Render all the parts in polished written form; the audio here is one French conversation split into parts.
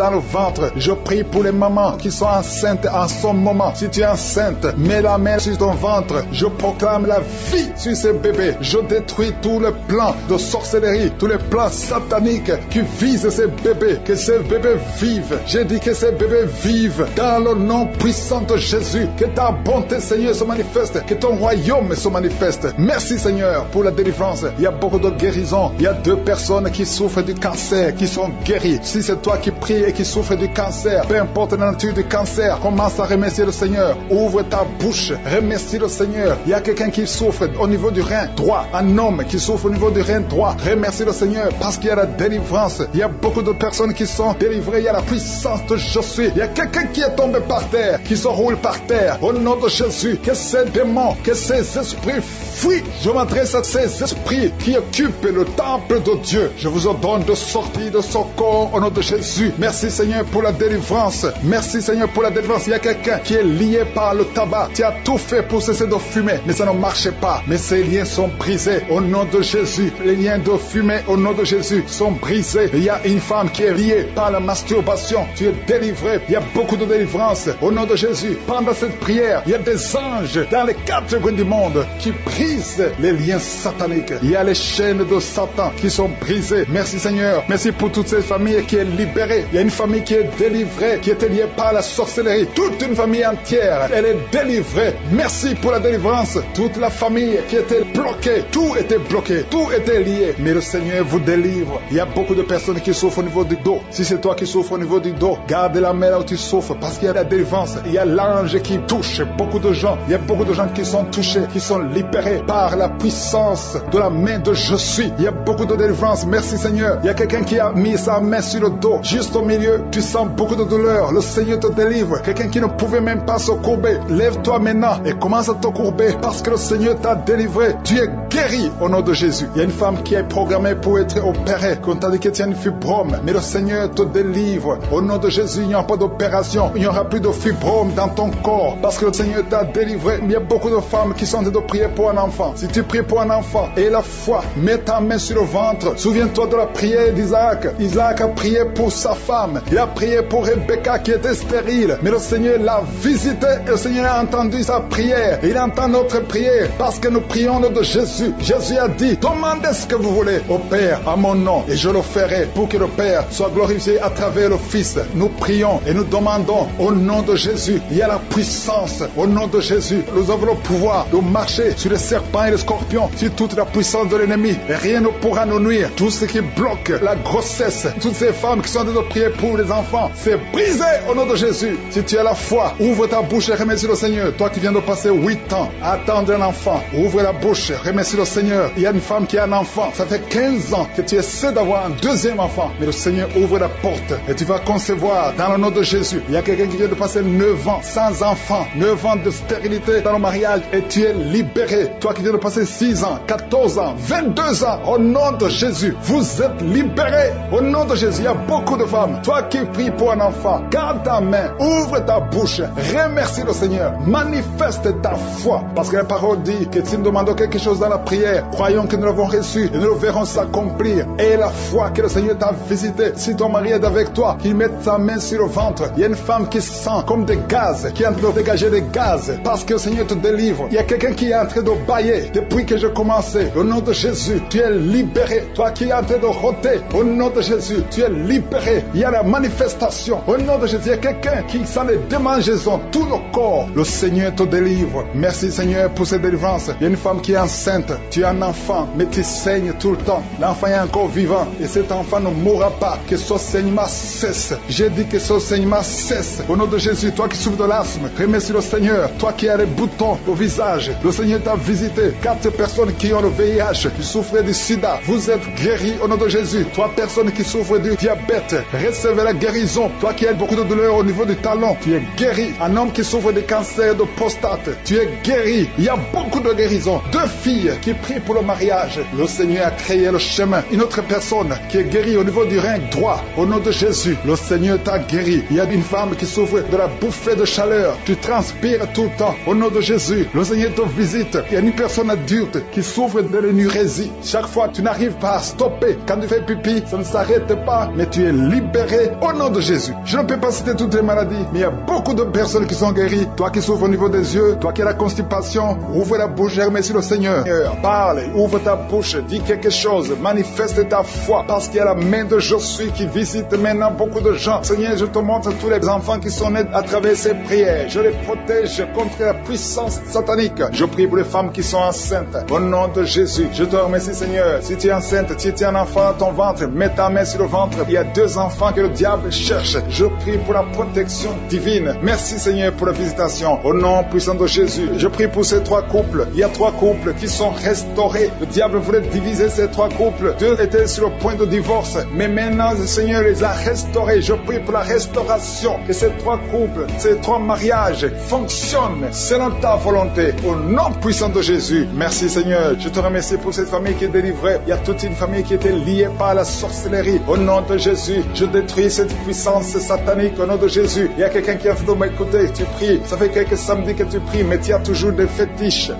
dans le ventre. Je prie pour les mamans qui sont enceintes en ce moment. Si tu es enceinte, mets la main sur ton ventre. Je proclame la vie sur ces bébés. Je détruis tous les plans de sorcellerie, tous les plans sataniques qui visent ces bébés. Que ces bébés vivent. J'ai dit que ces bébés vivent dans le nom puissant de Jésus. Que ta bonté, Seigneur, se manifeste. Que ton royaume se manifeste. Merci, Seigneur, pour la délivrance. Il y a beaucoup de guérisons. Il y a 2 personnes qui souffrent du cancer, qui sont guéries. Si c'est toi qui pries et qui souffres du cancer, peu importe la nature du cancer, commence à remercier le Seigneur. Ouvre ta bouche. Remercie le Seigneur. Il y a quelqu'un qui souffre au niveau du rein droit. Un homme qui souffre au niveau du rein droit. Remercie le Seigneur parce qu'il y a la délivrance. Il y a beaucoup de personnes qui sont délivrées. Il y a la puissance de je suis. Il y a quelqu'un qui est tombé par terre, qui se roule par terre. Au nom de Jésus, que ces démons, que ces esprits fuient. Je m'adresse à ces esprits qui occupent le temple de Dieu. Je vous ordonne de sortir de son corps au nom de Jésus. Merci Seigneur pour la délivrance. Merci Seigneur pour la délivrance. Il y a quelqu'un qui est lié par le tabac. Tu as tout fait pour cesser de fumer, mais ça ne marchait pas. Mais ces liens sont brisés au nom de Jésus. Les liens de fumée au nom de Jésus sont brisés. Il y a une femme qui est liée par la masturbation. Tu es délivré. Il y a beaucoup de délivrance au nom de Jésus. Pendant cette prière, il y a des anges dans les 4 coins du monde qui brisent les liens sataniques. Il y a les chaînes de Satan qui sont brisées. Merci Seigneur. Merci pour toutes ces familles qui est libérée. Il y a une famille qui est délivrée, qui était liée par la sorcellerie. Toute une famille entière, elle est délivrée. Merci pour la délivrance. Toute la famille qui était bloquée, tout était bloqué, tout était lié. Mais le Seigneur vous délivre. Il y a beaucoup de personnes qui souffrent au niveau du dos. Si c'est toi qui souffres au niveau du dos, garde la main là où tu souffres parce qu'il y a la délivrance. Il y a l'ange qui touche beaucoup de gens. Il y a beaucoup de gens qui sont touchés, qui sont libérés par la puissance de la main de je suis. Il y a beaucoup de délivrance. Merci Seigneur. Il y a quelqu'un qui a mis sa main sur le dos. Juste au milieu, tu sens beaucoup de douleur. Le Seigneur te délivre. Quelqu'un qui ne pouvait même pas se courber. Lève-toi maintenant et commence à te courber parce que le Seigneur t'a délivré. Tu es guéri au nom de Jésus. Il y a une femme qui est programmée pour être opérée. Quand on t'a dit que tu as une fibrome, mais le Seigneur te délivre. Au nom de Jésus, il n'y aura pas d'opération. Il n'y aura plus de fibrome dans ton corps parce que le Seigneur t'a délivré. Il y a beaucoup de femmes qui sont en train de prier pour un enfant. Si tu pries pour un enfant et la foi, mets ta main sur le ventre. Souviens-toi de la prière d'Isaac. Isaac a prié pour sa femme. Il a prié pour Rebecca qui était stérile. Mais le Seigneur l'a visité et le Seigneur a entendu sa prière. Et il entend notre prière parce que nous prions au nom de Jésus. Jésus a dit, demandez ce que vous voulez au Père à mon nom et je le ferai pour que le Père soit glorifié à travers le Fils. Nous prions et nous demandons au nom de Jésus. Il y a la puissance au nom de Jésus. Nous avons le pouvoir de marcher sur les serpents et les scorpions, sur toute la puissance de l'ennemi. Et rien ne pourra nous nuire. Tout ce qui bloque la grossesse, toutes ces femmes qui sont en train de prier pour les enfants, c'est brisé au nom de Jésus. Si tu as la foi, ouvre ta bouche et remercie le Seigneur. Toi qui viens de passer 8 ans à attendre un enfant, ouvre la bouche, remercie le Seigneur. Il y a une femme qui a un enfant. Ça fait 15 ans que tu essaies d'avoir un deuxième enfant. Mais le Seigneur ouvre la porte et tu vas concevoir dans le nom de Jésus. Il y a quelqu'un qui vient de passer 9 ans sans enfant, 9 ans de stérilité dans le mariage et tu es libéré. Toi qui viens de passer 6 ans, 14 ans, 22 ans, au nom de Jésus, vous êtes libérés. Au nom de Jésus, il y a beaucoup de femmes. Toi qui pries pour un enfant, garde ta main, ouvre ta bouche, remercie le Seigneur, manifeste ta foi. Parce que la parole dit que si nous demandons quelque chose dans la prière, croyons que nous l'avons reçu et nous le verrons s'accomplir. Et la foi que le Seigneur t'a visité, si ton mari est avec toi, qu'il mette sa main sur le ventre. Il y a une femme qui sent comme des gaz, qui est en train de dégager des gaz, parce que le Seigneur te délivre. Il y a quelqu'un qui est en train de bailler depuis que j'ai commencé. Au nom de Jésus, tu es libéré. Toi qui es en train de rôter, au nom de Jésus, tu es libéré. Il y a la manifestation. Au nom de Jésus, il y a quelqu'un qui sent les démangeaisons, tout le corps. Le Seigneur te délivre. Merci Seigneur pour cette délivrance. Il y a une femme qui est enceinte. Tu as un enfant, mais tu saignes tout le temps. L'enfant est encore vivant et cet enfant ne mourra pas. Que ce saignement cesse. J'ai dit que ce saignement cesse. Au nom de Jésus, toi qui souffres de l'asthme, remercie le Seigneur. Toi qui as les boutons au visage, le Seigneur t'a visité. 4 personnes qui ont le VIH, qui souffrent du sida, vous êtes guéris au nom de Jésus. 3 personnes qui souffrent du diabète, recevez la guérison. Toi qui as beaucoup de douleur au niveau du talon, tu es guéri. Un homme qui souffre de cancer de prostate, tu es guéri. Il y a beaucoup de guérisons. 2 filles qui prient pour le mariage, le Seigneur a créé le chemin. Une autre personne qui est guérie au niveau du rein droit, au nom de Jésus, le Seigneur t'a guéri. Il y a une femme qui souffre de la bouffée de chaleur, tu transpires tout le temps, au nom de Jésus, le Seigneur te visite. Il y a une personne adulte qui souffre de l'énurésie. Chaque fois tu n'arrives pas à stopper. Quand tu fais pipi, ça ne s'arrête pas, mais tu es libéré libéré au nom de Jésus. Je ne peux pas citer toutes les maladies, mais il y a beaucoup de personnes qui sont guéries. Toi qui souffres au niveau des yeux, toi qui as la constipation, ouvre la bouche et remercie le Seigneur. Parle, ouvre ta bouche, dis quelque chose, manifeste ta foi, parce qu'il y a la main de Je suis qui visite maintenant beaucoup de gens. Seigneur, je te montre tous les enfants qui sont nés à travers ces prières. Je les protège contre la puissance satanique. Je prie pour les femmes qui sont enceintes. Au nom de Jésus, je te remercie, Seigneur. Si tu es enceinte, si tu es un enfant dans ton ventre, mets ta main sur le ventre. Il y a 2 enfants que le diable cherche. Je prie pour la protection divine. Merci, Seigneur, pour la visitation. Au nom puissant de Jésus, je prie pour ces 3 couples. Il y a 3 couples qui sont restaurés. Le diable voulait diviser ces 3 couples. 2 étaient sur le point de divorce. Mais maintenant, le Seigneur les a restaurés. Je prie pour la restauration. Que ces 3 couples, ces 3 mariages fonctionnent selon ta volonté. Au nom puissant de Jésus. Merci, Seigneur. Je te remercie pour cette famille qui est délivrée. Il y a toute une famille qui était liée par la sorcellerie. Au nom de Jésus, je détruis cette puissance satanique. Au nom de Jésus, il y a quelqu'un qui a fait de m'écouter. Tu pries. Ça fait quelques samedis que tu pries, mais tu as toujours des fétiches,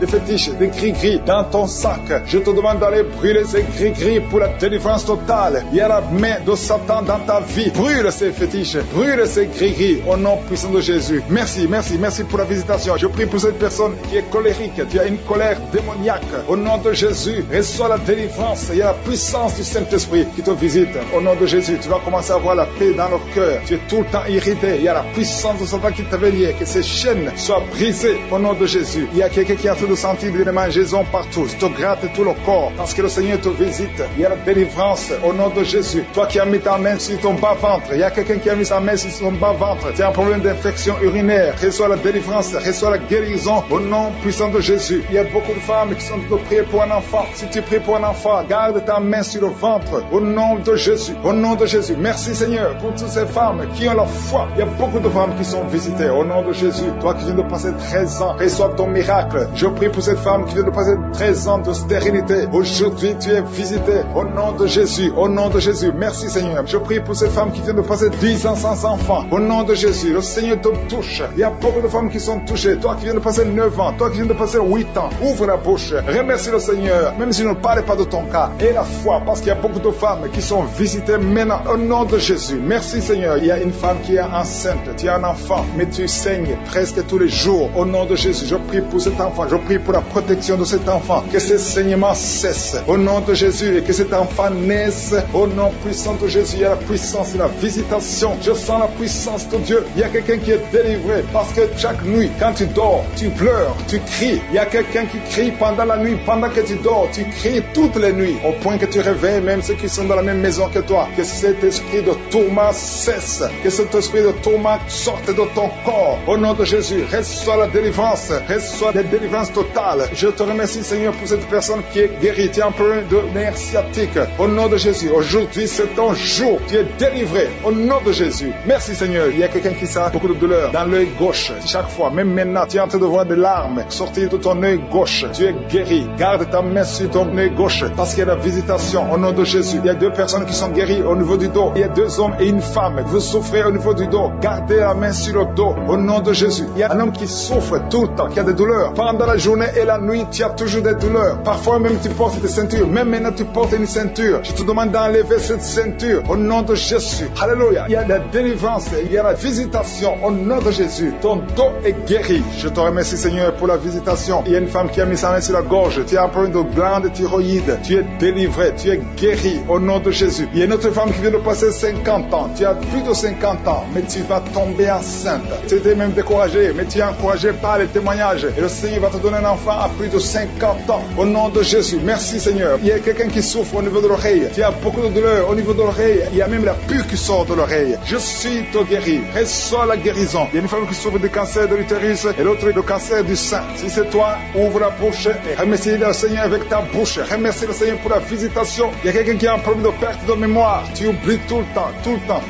des gris-gris dans ton sac. Je te demande d'aller brûler ces gris-gris pour la délivrance totale. Il y a la main de Satan dans ta vie. Brûle ces fétiches, brûle ces gris-gris au nom puissant de Jésus. Merci pour la visitation. Je prie pour cette personne qui est colérique. Tu as une colère démoniaque. Au nom de Jésus, reçois la délivrance. Il y a la puissance du Saint-Esprit qui te visite. Au nom de Jésus, tu vas commencer à avoir la paix dans le cœur. Tu es tout le temps irrité. Il y a la puissance de Satan qui t'avait lié. Que ces chaînes soient brisées au nom de Jésus. Il y a quelqu'un qui a fait de sentir des mangeaisons partout. Tu te grattes tout le corps parce que le Seigneur te visite. Il y a la délivrance au nom de Jésus. Toi qui as mis ta main sur ton bas-ventre, il y a quelqu'un qui a mis sa main sur son bas-ventre. Tu as un problème d'infection urinaire. Reçois la délivrance, reçois la guérison au nom puissant de Jésus. Il y a beaucoup de femmes qui sont de prier pour un enfant. Si tu pries pour un enfant, garde ta main sur le ventre au nom de Jésus. Au nom de Jésus. Merci, Seigneur, pour toutes ces femmes qui ont la foi. Il y a beaucoup de femmes qui sont visitées au nom de Jésus. Toi qui viens de passer 13 ans, reçois ton miracle. Je prie pour cette femme qui vient de passer 13 ans de stérilité. Aujourd'hui, tu es visitée au nom de Jésus. Au nom de Jésus. Merci, Seigneur. Je prie pour cette femme qui vient de passer 10 ans sans enfant. Au nom de Jésus. Le Seigneur te touche. Il y a beaucoup de femmes qui sont touchées. Toi qui viens de passer 9 ans. Toi qui viens de passer 8 ans. Ouvre la bouche. Remercie le Seigneur. Même si je ne parle pas de ton cas. Et la foi. Parce qu'il y a beaucoup de femmes qui sont visitées maintenant. Au nom de Jésus. Merci, Seigneur. Il y a une femme qui est enceinte. Tu as un enfant. Mais tu saignes presque tous les jours. Au nom de Jésus. Je prie pour cet enfant. Je prie pour la protection de cet enfant. Que ces saignements cessent. Au nom de Jésus. Et que cet enfant naisse. Au nom puissant de Jésus. Il y a la puissance de la visitation. Je sens la puissance de Dieu. Il y a quelqu'un qui est délivré. Parce que chaque nuit, quand tu dors, tu pleures, tu cries. Il y a quelqu'un qui crie pendant la nuit. Pendant que tu dors, tu cries toutes les nuits. Au point que tu réveilles même ceux qui sont dans la même maison que toi. Que cet esprit de tourment cesse. Que cet esprit de tourment sorte de ton corps. Au nom de Jésus, reçois la délivrance. Reçois la délivrance totale. Je te remercie, Seigneur, pour cette personne qui est guérie. Tu as un problème de nerf sciatique. Au nom de Jésus, aujourd'hui, c'est ton jour. Tu es délivré. Au nom de Jésus. Merci, Seigneur. Il y a quelqu'un qui sent beaucoup de douleur dans l'œil gauche. Chaque fois, même maintenant, tu es en train de voir des larmes sortir de ton œil gauche. Tu es guéri. Garde ta main sur ton œil gauche parce qu'il y a la visitation. Au nom de Jésus, il y a 2 personnes qui sont guéries au niveau du dos. Il y a 2 hommes et une femme. Vous souffrez au niveau du dos. Gardez la main sur le dos. Au nom de Jésus. Il y a un homme qui souffre tout le temps, qui a des douleurs. Pendant la journée et la nuit, tu as toujours des douleurs. Parfois même tu portes des ceintures. Même maintenant tu portes une ceinture. Je te demande d'enlever cette ceinture. Au nom de Jésus. Alléluia. Il y a la délivrance. Il y a la visitation. Au nom de Jésus. Ton dos est guéri. Je te remercie, Seigneur, pour la visitation. Il y a une femme qui a mis sa main sur la gorge. Tu as un problème de glande thyroïde. Tu es délivré. Tu es guéri. Au nom de Jésus. Il y a une autre femme qui vient de passer 50 ans. Tu as plus de 50 ans. Mais tu vas tomber enceinte. Tu étais même découragé. Mais tu es encouragé par les témoignages. Et le Seigneur va te donner un enfant à plus de 50 ans. Au nom de Jésus. Merci, Seigneur. Il y a quelqu'un qui souffre au niveau de l'oreille. Tu as beaucoup de douleur au niveau de l'oreille. Il y a même la pus qui sort de l'oreille. Je suis te guéri. Reçois la guérison. Il y a une femme qui souffre du cancer de l'utérus et l'autre du cancer du sein. Si c'est toi, ouvre la bouche et remercie le Seigneur avec ta bouche. Remercie le Seigneur pour la visitation. Il y a quelqu'un qui a un problème de perte de mémoire. Tu oublies tout le temps.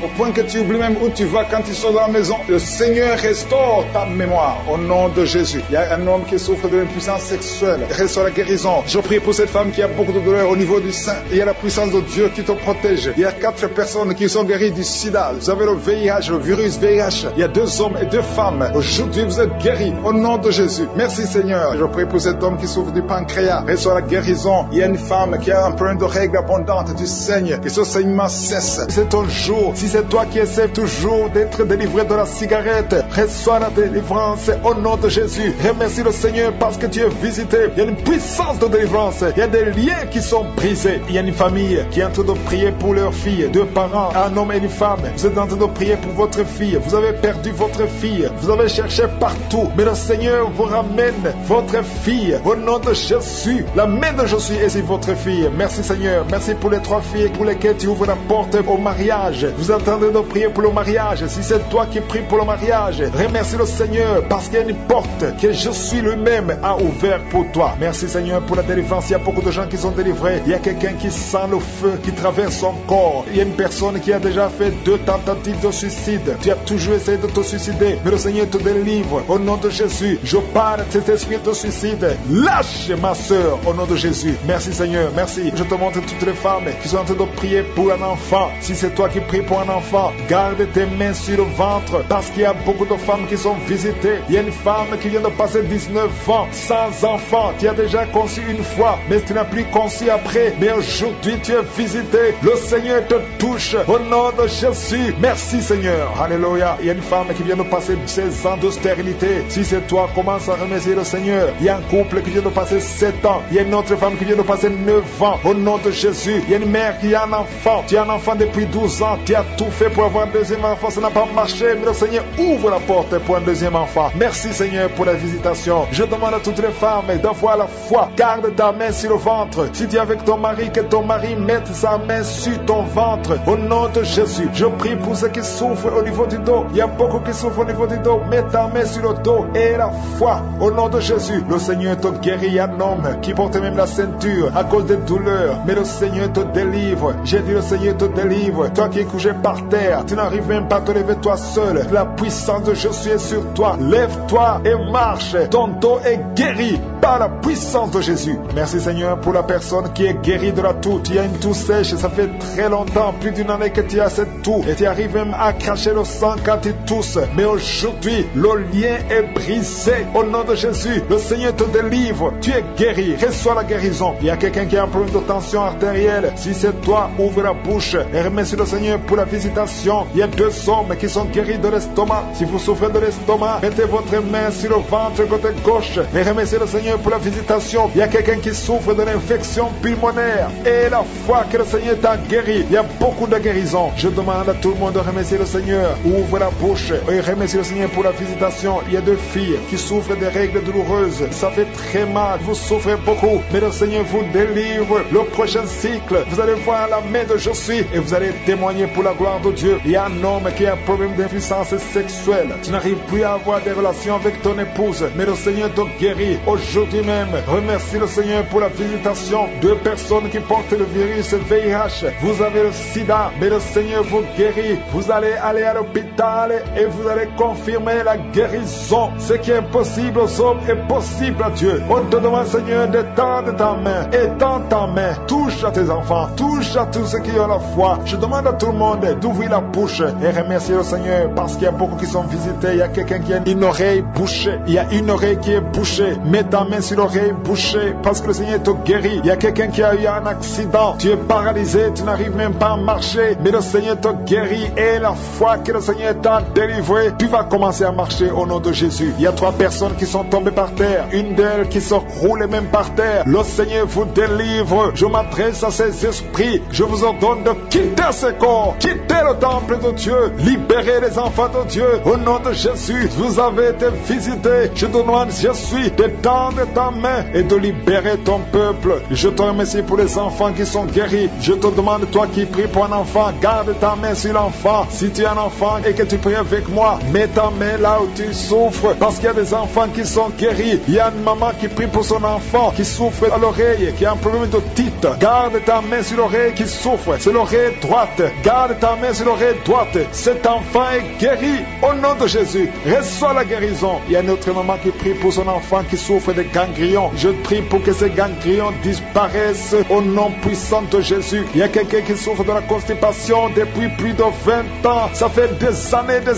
Au point que tu oublies même où tu vas quand tu sors de la maison. Le Seigneur restaure ta mémoire. Au nom de Jésus. Il y a un homme qui souffre de l'impuissance sexuelle. Reçois la guérison. Je prie pour cette femme qui a beaucoup de douleur au niveau du sein. Il y a la puissance de Dieu qui te protège. Il y a 4 personnes qui sont guéries du sida. Vous avez le VIH, le virus VIH. Il y a 2 hommes et 2 femmes. Aujourd'hui, vous êtes guéris au nom de Jésus. Merci, Seigneur. Je prie pour cet homme qui souffre du pancréas. Reçois la guérison. Il y a une femme qui a un problème de règles abondantes. Tu saignes. Que ce saignement cesse. C'est ton bonjour. Si c'est toi qui essaies toujours d'être délivré de la cigarette, reçois la délivrance au nom de Jésus. Remercie le Seigneur parce que tu es visité. Il y a une puissance de délivrance. Il y a des liens qui sont brisés. Il y a une famille qui est en train de prier pour leur fille, deux parents, un homme et une femme. Vous êtes en train de prier pour votre fille. Vous avez perdu votre fille. Vous avez cherché partout. Mais le Seigneur vous ramène votre fille au nom de Jésus. La main de Jésus est sur votre fille. Merci Seigneur. Merci pour les 3 filles pour lesquelles tu ouvres la porte au mariage. Vous êtes en train de prier pour le mariage. Si c'est toi qui pries pour le mariage, remercie le Seigneur parce qu'il y a une porte que Jésus lui-même a ouverte pour toi. Merci Seigneur pour la délivrance. Il y a beaucoup de gens qui sont délivrés. Il y a quelqu'un qui sent le feu qui traverse son corps. Il y a une personne qui a déjà fait 2 tentatives de suicide. Tu as toujours essayé de te suicider, mais le Seigneur te délivre au nom de Jésus. Je parle de cet esprit de suicide. Lâche ma soeur au nom de Jésus. Merci Seigneur, merci. Je te montre toutes les femmes qui sont en train de prier pour un enfant. Si c'est toi qui pries pour un enfant, garde tes mains sur le ventre parce qu'il y a beaucoup de femmes qui sont visitées. Il y a une femme qui vient de passer 19 ans sans enfant. Tu as déjà conçu une fois, mais tu n'as plus conçu après. Mais aujourd'hui tu es visité. Le Seigneur te touche au nom de Jésus. Merci Seigneur. Alléluia. Il y a une femme qui vient de passer 16 ans de stérilité. Si c'est toi, commence à remercier le Seigneur. Il y a un couple qui vient de passer 7 ans. Il y a une autre femme qui vient de passer 9 ans. Au nom de Jésus. Il y a une mère qui a un enfant. Tu as un enfant depuis 12 ans. Tu as tout fait pour avoir un deuxième enfant. Ça n'a pas marché. Mais le Seigneur ouvre la porte pour un deuxième enfant. Merci Seigneur pour la visitation. Je demande à toutes les femmes d'avoir la foi. Garde ta main sur le ventre. Si tu es avec ton mari, que ton mari mette sa main sur ton ventre. Au nom de Jésus. Je prie pour ceux qui souffrent au niveau du dos. Il y a beaucoup qui souffrent au niveau du dos. Mets ta main sur le dos et la foi. Au nom de Jésus. Le Seigneur te guérit. Il y a un homme qui porte même la ceinture à cause des douleurs. Mais le Seigneur te délivre. J'ai dit le Seigneur te délivre. Toi qui es couché par terre, tu n'arrives même pas à te lever toi seul. La puissance de Jésus est sur toi. Lève-toi et marche. Ton dos est guéri par la puissance de Jésus. Merci Seigneur pour la personne qui est guérie de la toux. Tu as une toux sèche, ça fait très longtemps, plus d'une année que tu as cette toux. Et tu arrives même à cracher le sang quand tu tousses. Mais aujourd'hui, le lien est brisé. Au nom de Jésus, le Seigneur te délivre. Tu es guéri. Reçois la guérison. Il y a quelqu'un qui a un problème de tension artérielle. Si c'est toi, ouvre la bouche et remercie le Seigneur pour la visitation. Il y a 2 hommes qui sont guéris de l'estomac. Si vous souffrez de l'estomac, mettez votre main sur le ventre côté gauche et remerciez le Seigneur pour la visitation. Il y a quelqu'un qui souffre de l'infection pulmonaire et la foi que le Seigneur t'a guéri. Il y a beaucoup de guérisons. Je demande à tout le monde de remercier le Seigneur. Ouvre la bouche et remercie le Seigneur pour la visitation. Il y a 2 filles qui souffrent des règles douloureuses. Ça fait très mal. Vous souffrez beaucoup. Mais le Seigneur vous délivre. Le prochain cycle, vous allez voir la main de Jésus et vous allez témoigner pour la gloire de Dieu. Il y a un homme qui a un problème d'impuissance sexuelle. Tu n'arrives plus à avoir des relations avec ton épouse. Mais le Seigneur te guérit. Aujourd'hui même, remercie le Seigneur pour la visitation. 2 personnes qui portent le virus VIH. Vous avez le sida, mais le Seigneur vous guérit. Vous allez aller à l'hôpital et vous allez confirmer la guérison. Ce qui est impossible aux hommes est possible à Dieu. On te demande, Seigneur, d'étendre ta main. Étends ta main. Touche à tes enfants. Touche à tous ceux qui ont la foi. Je demande à tout le monde d'ouvrir la bouche et remercier le Seigneur parce qu'il y a beaucoup qui sont visités. Il y a quelqu'un qui a une oreille bouchée. Il y a une oreille qui est bouchée. Mets ta main sur l'oreille bouchée parce que le Seigneur te guérit. Il y a quelqu'un qui a eu un accident. Tu es paralysé. Tu n'arrives même pas à marcher. Mais le Seigneur te guérit et la foi que le Seigneur t'a délivré, tu vas commencer à marcher au nom de Jésus. Il y a 3 personnes qui sont tombées par terre. Une d'elles qui se roule même par terre. Le Seigneur vous délivre. Je m'adresse à ces esprits. Je vous ordonne de quitter ce corps. Quitter le temple de Dieu. Libérez les enfants de Dieu. Au nom de Jésus, vous avez été visités. Je te demande, Jésus, d'étendre ta main et de libérer ton peuple. Je te remercie pour les enfants qui sont guéris. Je te demande, toi qui pries pour un enfant, garde ta main sur l'enfant. Si tu es un enfant et que tu pries avec moi, mets ta main là où tu souffres. Parce qu'il y a des enfants qui sont guéris. Il y a une maman qui prie pour son enfant qui souffre à l'oreille, qui a un problème d'otite. Garde ta main sur l'oreille qui souffre. C'est l'oreille droite. Garde ta main sur l'oreille droite. Cet enfant est guéri au nom de Jésus. Reçois la guérison. Il y a une autre maman qui prie pour son enfant qui souffre de ganglions. Je prie pour que ces ganglions disparaissent au nom puissant de Jésus. Il y a quelqu'un qui souffre de la constipation depuis plus de 20 ans. Ça fait des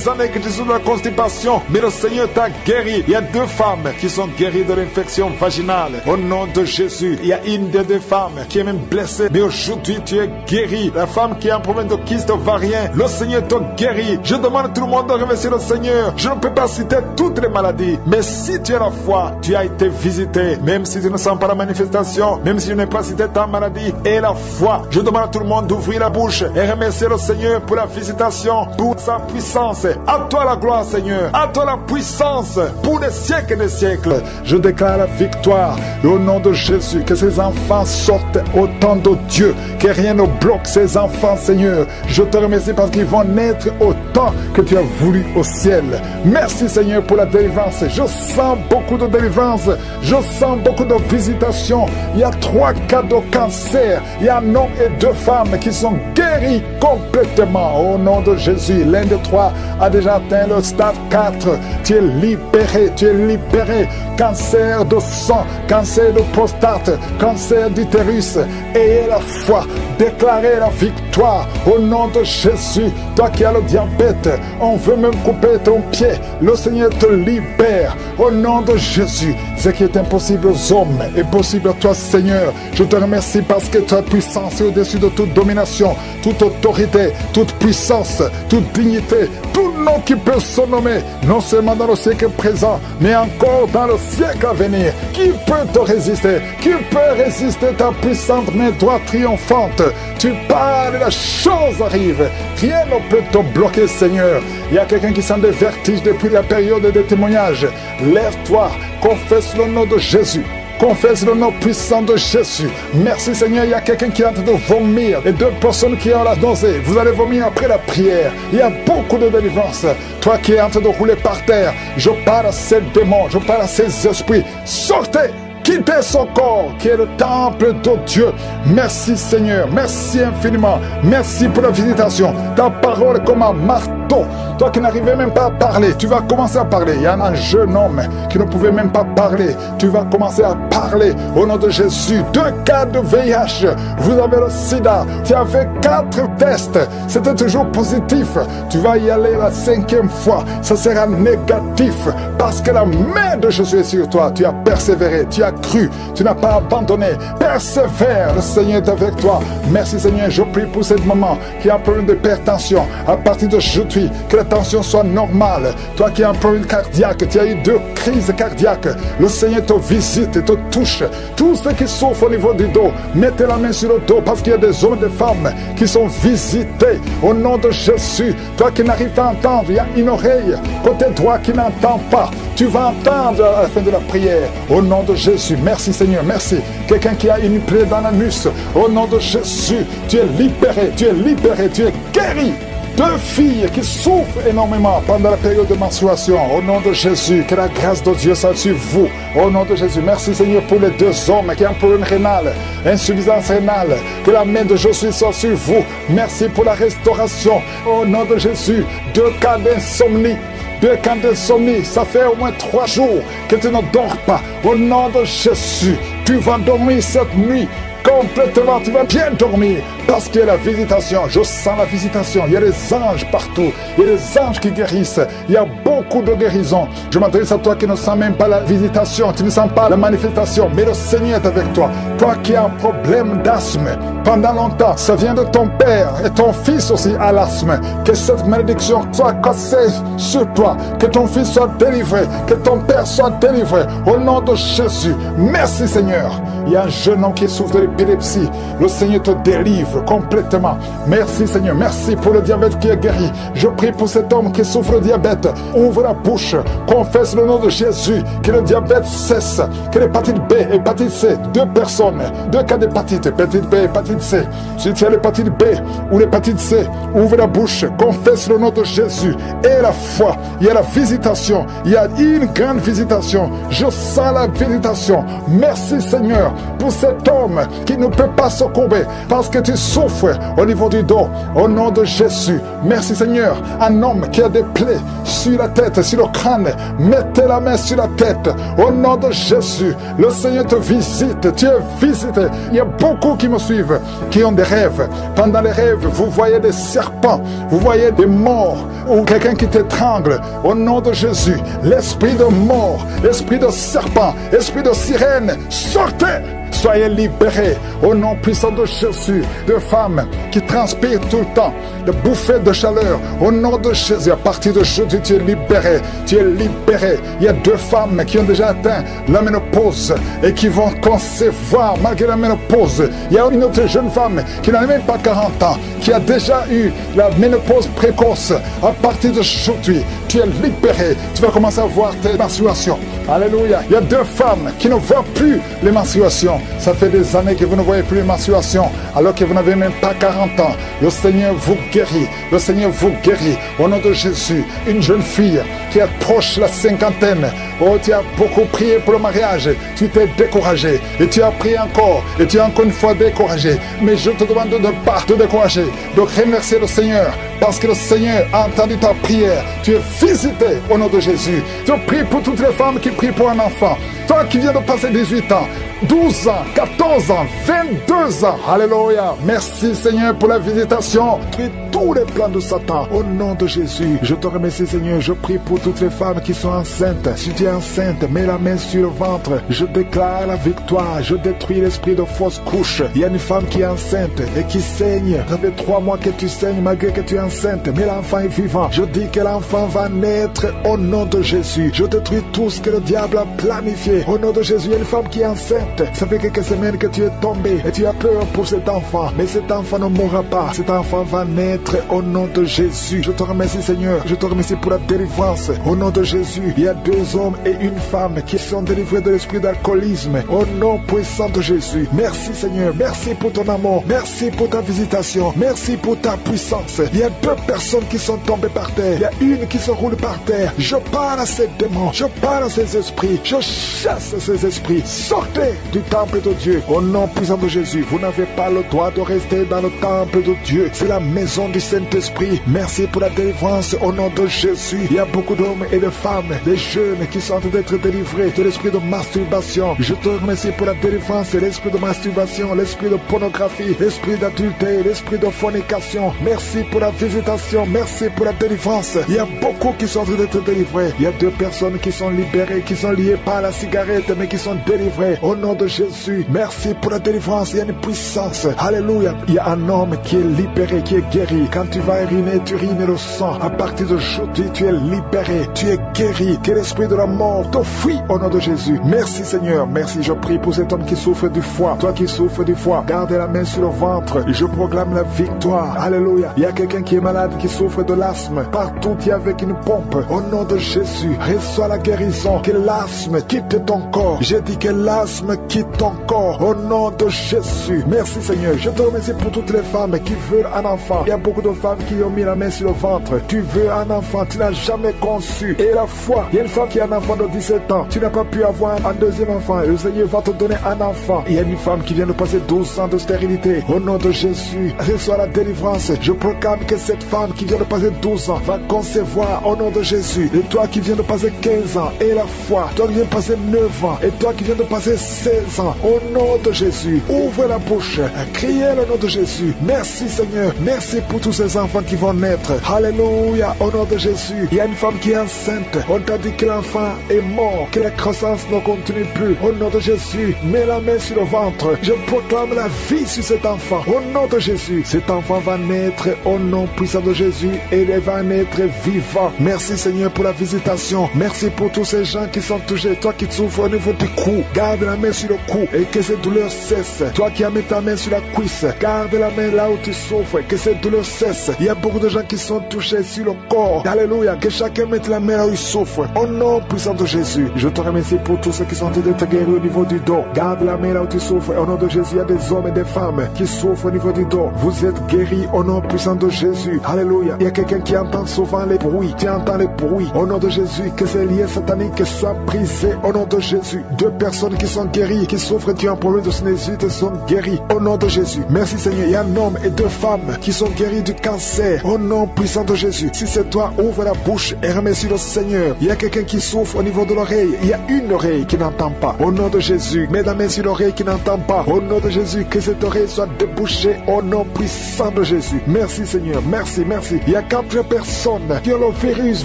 années que tu souffres de la constipation, mais le Seigneur t'a guéri. Il y a 2 femmes qui sont guéries de l'infection vaginale. Au nom de Jésus, il y a une des 2 femmes qui est même blessée, mais aujourd'hui tu es guéri. La femme qui a un problème de kyste ovarien, le Seigneur t'a guéri. Je demande à tout le monde de remercier le Seigneur. Je ne peux pas citer toutes les maladies, mais si tu as la foi, tu as été visité. Même si tu ne sens pas la manifestation, même si je n'ai pas cité ta maladie, et la foi, je demande à tout le monde d'ouvrir la bouche et remercier le Seigneur pour la visitation, pour sa puissance. À toi la gloire, Seigneur. À toi la puissance pour des siècles et des siècles. Je déclare la victoire au nom de Jésus. Que ces enfants sortent au temps de Dieu. Que rien ne bloque ces enfants, Seigneur. Je te remercie parce qu'ils vont naître au temps que tu as voulu au ciel. Merci, Seigneur, pour la délivrance. Je sens beaucoup de délivrance. Je sens beaucoup de visitations. Il y a 3 cas de cancer. Il y a un homme et 2 femmes qui sont guéris complètement au nom de Jésus. L'un des 3 a déjà atteint le stade 4. Tu es libéré, tu es libéré. Cancer de sang, cancer de prostate, cancer d'utérus. Ayez la foi, déclarez la victoire au nom de Jésus. Toi qui as le diabète, on veut même couper ton pied. Le Seigneur te libère au nom de Jésus. Ce qui est impossible aux hommes est possible à toi, Seigneur. Je te remercie parce que ta puissance est au-dessus de toute domination, toute autorité, toute puissance, toute dignité, tout nom qui peut se nommer, non seulement dans le siècle présent, mais encore dans le siècle à venir. Qui peut te résister? Qui peut résister ta puissante main droite triomphante? Tu parles et la chose arrive. Rien ne peut te bloquer, Seigneur. Il y a quelqu'un qui sent des vertiges depuis la période des témoignages. Lève-toi, confesse le nom de Jésus. Confesse le nom puissant de Jésus. Merci, Seigneur. Il y a quelqu'un qui est en train de vomir. Et 2 personnes qui ont la nausée. Vous allez vomir après la prière. Il y a beaucoup de délivrance. Toi qui es en train de rouler par terre, je parle à ces démons, je parle à ces esprits. Sortez! Quittez son corps qui est le temple de Dieu. Merci, Seigneur. Merci infiniment. Merci pour la visitation. Ta parole est comme un marteau. Toi qui n'arrivais même pas à parler, tu vas commencer à parler. Il y a un jeune homme qui ne pouvait même pas parler. Tu vas commencer à parler au nom de Jésus. 2 cas de VIH. Vous avez le sida. Tu as fait 4 tests. C'était toujours positif. Tu vas y aller la 5e fois. Ça sera négatif parce que la main de Jésus est sur toi. Tu as persévéré. Tu as cru, tu n'as pas abandonné. Persévère, le Seigneur est avec toi. Merci, Seigneur. Je prie pour ce moment qui a un problème d'hypertension. À partir d'aujourd'hui, que la tension soit normale. Toi qui as un problème cardiaque, tu as eu 2 crises cardiaques. Le Seigneur te visite et te touche. Tous ceux qui souffrent au niveau du dos, mettez la main sur le dos parce qu'il y a des hommes et des femmes qui sont visités au nom de Jésus. Toi qui n'arrives pas à entendre, il y a une oreille côté droit qui n'entend pas. Tu vas entendre à la fin de la prière au nom de Jésus. Merci, Seigneur, merci. Quelqu'un qui a une plaie dans l'anus, au nom de Jésus, tu es libéré, tu es libéré, tu es guéri. 2 filles qui souffrent énormément pendant la période de menstruation, au nom de Jésus, que la grâce de Dieu soit sur vous, au nom de Jésus. Merci, Seigneur, pour les 2 hommes qui ont un problème rénal, insuffisance rénale, que la main de Jésus soit sur vous. Merci pour la restauration, au nom de Jésus. 2 cas d'insomnie. 2 cas d'insomnie, ça fait au moins 3 jours que tu ne dors pas. Au nom de Jésus, tu vas dormir cette nuit complètement, tu vas bien dormir parce qu'il y a la visitation. Je sens la visitation. Il y a des anges partout. Il y a des anges qui guérissent. Il y a beaucoup de guérisons. Je m'adresse à toi qui ne sens même pas la visitation, tu ne sens pas la manifestation, mais le Seigneur est avec toi. Toi qui as un problème d'asthme pendant longtemps, ça vient de ton père et ton fils aussi a l'asthme. Que cette malédiction soit cassée sur toi, que ton fils soit délivré, que ton père soit délivré au nom de Jésus. Merci, Seigneur. Il y a un jeune homme qui souffre de l'épilepsie. Le Seigneur te délivre complètement. Merci, Seigneur. Merci pour le diabète qui est guéri. Je prie pour cet homme qui souffre de diabète. Ouvre la bouche. Confesse le nom de Jésus. Que le diabète cesse. Que l'hépatite B, hépatite C, 2 personnes, 2 cas d'hépatite. Hépatite B, hépatite C. Si tu as l'hépatite B ou l'hépatite C, ouvre la bouche. Confesse le nom de Jésus. Et la foi. Il y a la visitation. Il y a une grande visitation. Je sens la visitation. Merci, Seigneur, pour cet homme qui ne peut pas se courber parce que tu souffre au niveau du dos, au nom de Jésus. Merci Seigneur. Un homme qui a des plaies sur la tête, sur le crâne, mettez la main sur la tête, au nom de Jésus. Le Seigneur te visite, tu es visité. Il y a beaucoup qui me suivent, qui ont des rêves. Pendant les rêves, vous voyez des serpents, vous voyez des morts, ou quelqu'un qui t'étrangle. Au nom de Jésus, l'esprit de mort, l'esprit de serpent, l'esprit de sirène, sortez! Soyez libérés au nom puissant de Jésus. De femmes qui transpirent tout le temps, de bouffées de chaleur, au nom de Jésus. À partir d'aujourd'hui, tu es libéré. Tu es libéré. Il y a 2 femmes qui ont déjà atteint la ménopause et qui vont concevoir malgré la ménopause. Il y a une autre jeune femme qui n'a même pas 40 ans, qui a déjà eu la ménopause précoce. À partir d'aujourd'hui, tu es libéré. Tu vas commencer à voir tes menstruations. Alléluia. Il y a 2 femmes qui ne voient plus les menstruations. Ça fait des années que vous ne voyez plus les menstruations, alors que vous n'avez même pas 40 ans. Le Seigneur vous guérit. Le Seigneur vous guérit. Au nom de Jésus, une jeune fille qui approche la cinquantaine. Oh, tu as beaucoup prié pour le mariage. Tu t'es découragé. Et tu as prié encore. Et tu es encore une fois découragé. Mais je te demande de ne pas te décourager. De remercier le Seigneur. Parce que le Seigneur a entendu ta prière. Tu es visité au nom de Jésus. Je prie pour toutes les femmes qui prient pour un enfant. Toi qui viens de passer 18 ans, 12 ans, 14 ans, 22 ans. Alléluia. Merci Seigneur pour la visitation. Prie tous les plans de Satan au nom de Jésus. Je te remercie Seigneur. Je prie pour toutes les femmes qui sont enceintes. Si tu es enceinte, mets la main sur le ventre. Je déclare la victoire. Je détruis l'esprit de fausse couche. Il y a une femme qui est enceinte et qui saigne. Ça fait 3 mois que tu saignes malgré que tu es enceinte. Mais l'enfant est vivant. Je dis que l'enfant va naître au nom de Jésus. Je détruis tout ce que le diable a planifié. Au nom de Jésus, il y a une femme qui est enceinte. Ça fait quelques semaines que tu es tombé et tu as peur pour cet enfant. Mais cet enfant ne mourra pas. Cet enfant va naître au nom de Jésus. Je te remercie Seigneur. Je te remercie pour la délivrance. Au nom de Jésus, il y a 2 hommes et une femme qui sont délivrés de l'esprit d'alcoolisme. Au nom puissant de Jésus. Merci Seigneur. Merci pour ton amour. Merci pour ta visitation. Merci pour ta puissance. Il y a 2 personnes qui sont tombées par terre. Il y a une qui se roule par terre. Je parle à ces démons. Je parle à ces esprits. Je chasse ces esprits. Sortez du temple de Dieu. Au nom puissant de Jésus, vous n'avez pas le droit de rester dans le temple de Dieu. C'est la maison du Saint-Esprit. Merci pour la délivrance au nom de Jésus. Il y a beaucoup d'hommes et de femmes, des jeunes qui sont en train d'être délivrés de l'esprit de masturbation. Je te remercie pour la délivrance, l'esprit de masturbation, l'esprit de pornographie, l'esprit d'adultère, l'esprit de fornication. Merci pour la visitation. Merci pour la délivrance. Il y a beaucoup qui sont en train d'être délivrés. Il y a 2 personnes qui sont libérées, qui sont liées par la cigarette, mais qui sont délivrées. Au nom de Jésus, merci pour la délivrance. Il y a une puissance. Alléluia. Il y a un homme qui est libéré, qui est guéri. Quand tu vas uriner, tu urines le sang. À partir d'aujourd'hui, tu es libéré. Tu es guéri. Que l'esprit de la mort te fuit au nom de Jésus. Merci Seigneur. Merci. Je prie pour cet homme qui souffre du foie. Toi qui souffres du foie, garde la main sur le ventre. Je proclame la victoire. Alléluia. Il y a quelqu'un qui est malade, qui souffre de l'asthme. Partout, tu es avec une pompe. Au nom de Jésus, reçois la guérison. Que l'asthme quitte ton corps. J'ai dit que l'asthme quitte ton corps. Au nom de Jésus. Merci Seigneur. Je te remercie pour toutes les femmes qui veulent un enfant. Il y a beaucoup de femmes qui ont mis la main sur le ventre. Tu veux un enfant, tu n'as jamais conçu. Et la foi, il y a une femme qui a un enfant de 17 ans. Tu n'as pas pu avoir un deuxième enfant. Le Seigneur va te donner un enfant. Il y a une femme qui vient de passer 12 ans de stérilité. Au nom de Jésus, reçois la délivrance. Je proclame que cette femme qui vient de passer 12 ans va concevoir au nom de Jésus. Et toi qui viens de passer 15 ans, et la foi, toi qui viens de passer 9 ans, et toi qui viens de passer 16 ans, au nom de Jésus, ouvre la bouche, criez le nom de Jésus. Merci Seigneur, merci pour tous ces enfants qui vont naître. Alléluia, au nom de Jésus. Il y a une femme qui est enceinte. On t'a dit que l'enfant est mort, que la croissance ne continue plus. Au nom de Jésus, mets la main sur le ventre. Je proclame la vie sur cet enfant. Au nom de Jésus, cet enfant va naître au nom puissant de Jésus et il va naître vivant. Merci Seigneur pour la visitation. Merci pour tous ces gens qui sont touchés. Toi qui souffres au niveau du cou, garde la main sur le cou et que ces douleurs cessent. Toi qui as mis ta main sur la cuisse, garde la main là où tu souffres, que ces douleurs grossesse. Il y a beaucoup de gens qui sont touchés sur le corps. Alléluia. Que chacun mette la main là où il souffre. Au nom puissant de Jésus. Je te remercie pour tous ceux qui sont en train d'être guéris au niveau du dos. Garde la main là où tu souffres. Au nom de Jésus, il y a des hommes et des femmes qui souffrent au niveau du dos. Vous êtes guéris au nom puissant de Jésus. Alléluia. Il y a quelqu'un qui entend souvent les bruits. Tu entends les bruits. Au nom de Jésus, que ces liens sataniques soient brisés. Au nom de Jésus. 2 personnes qui sont guéries, qui souffrent d'un problème de sinusite sont guéries. Au nom de Jésus. Merci Seigneur. Il y a un homme et 2 femmes qui sont guéris du cancer. Au nom puissant de Jésus. Si c'est toi, ouvre la bouche et remercie le Seigneur. Il y a quelqu'un qui souffre au niveau de l'oreille. Il y a une oreille qui n'entend pas. Au nom de Jésus. Mets la main sur l'oreille qui n'entend pas. Au nom de Jésus. Que cette oreille soit débouchée. Au nom puissant de Jésus. Merci Seigneur. Merci, merci. Il y a 4 personnes qui ont le virus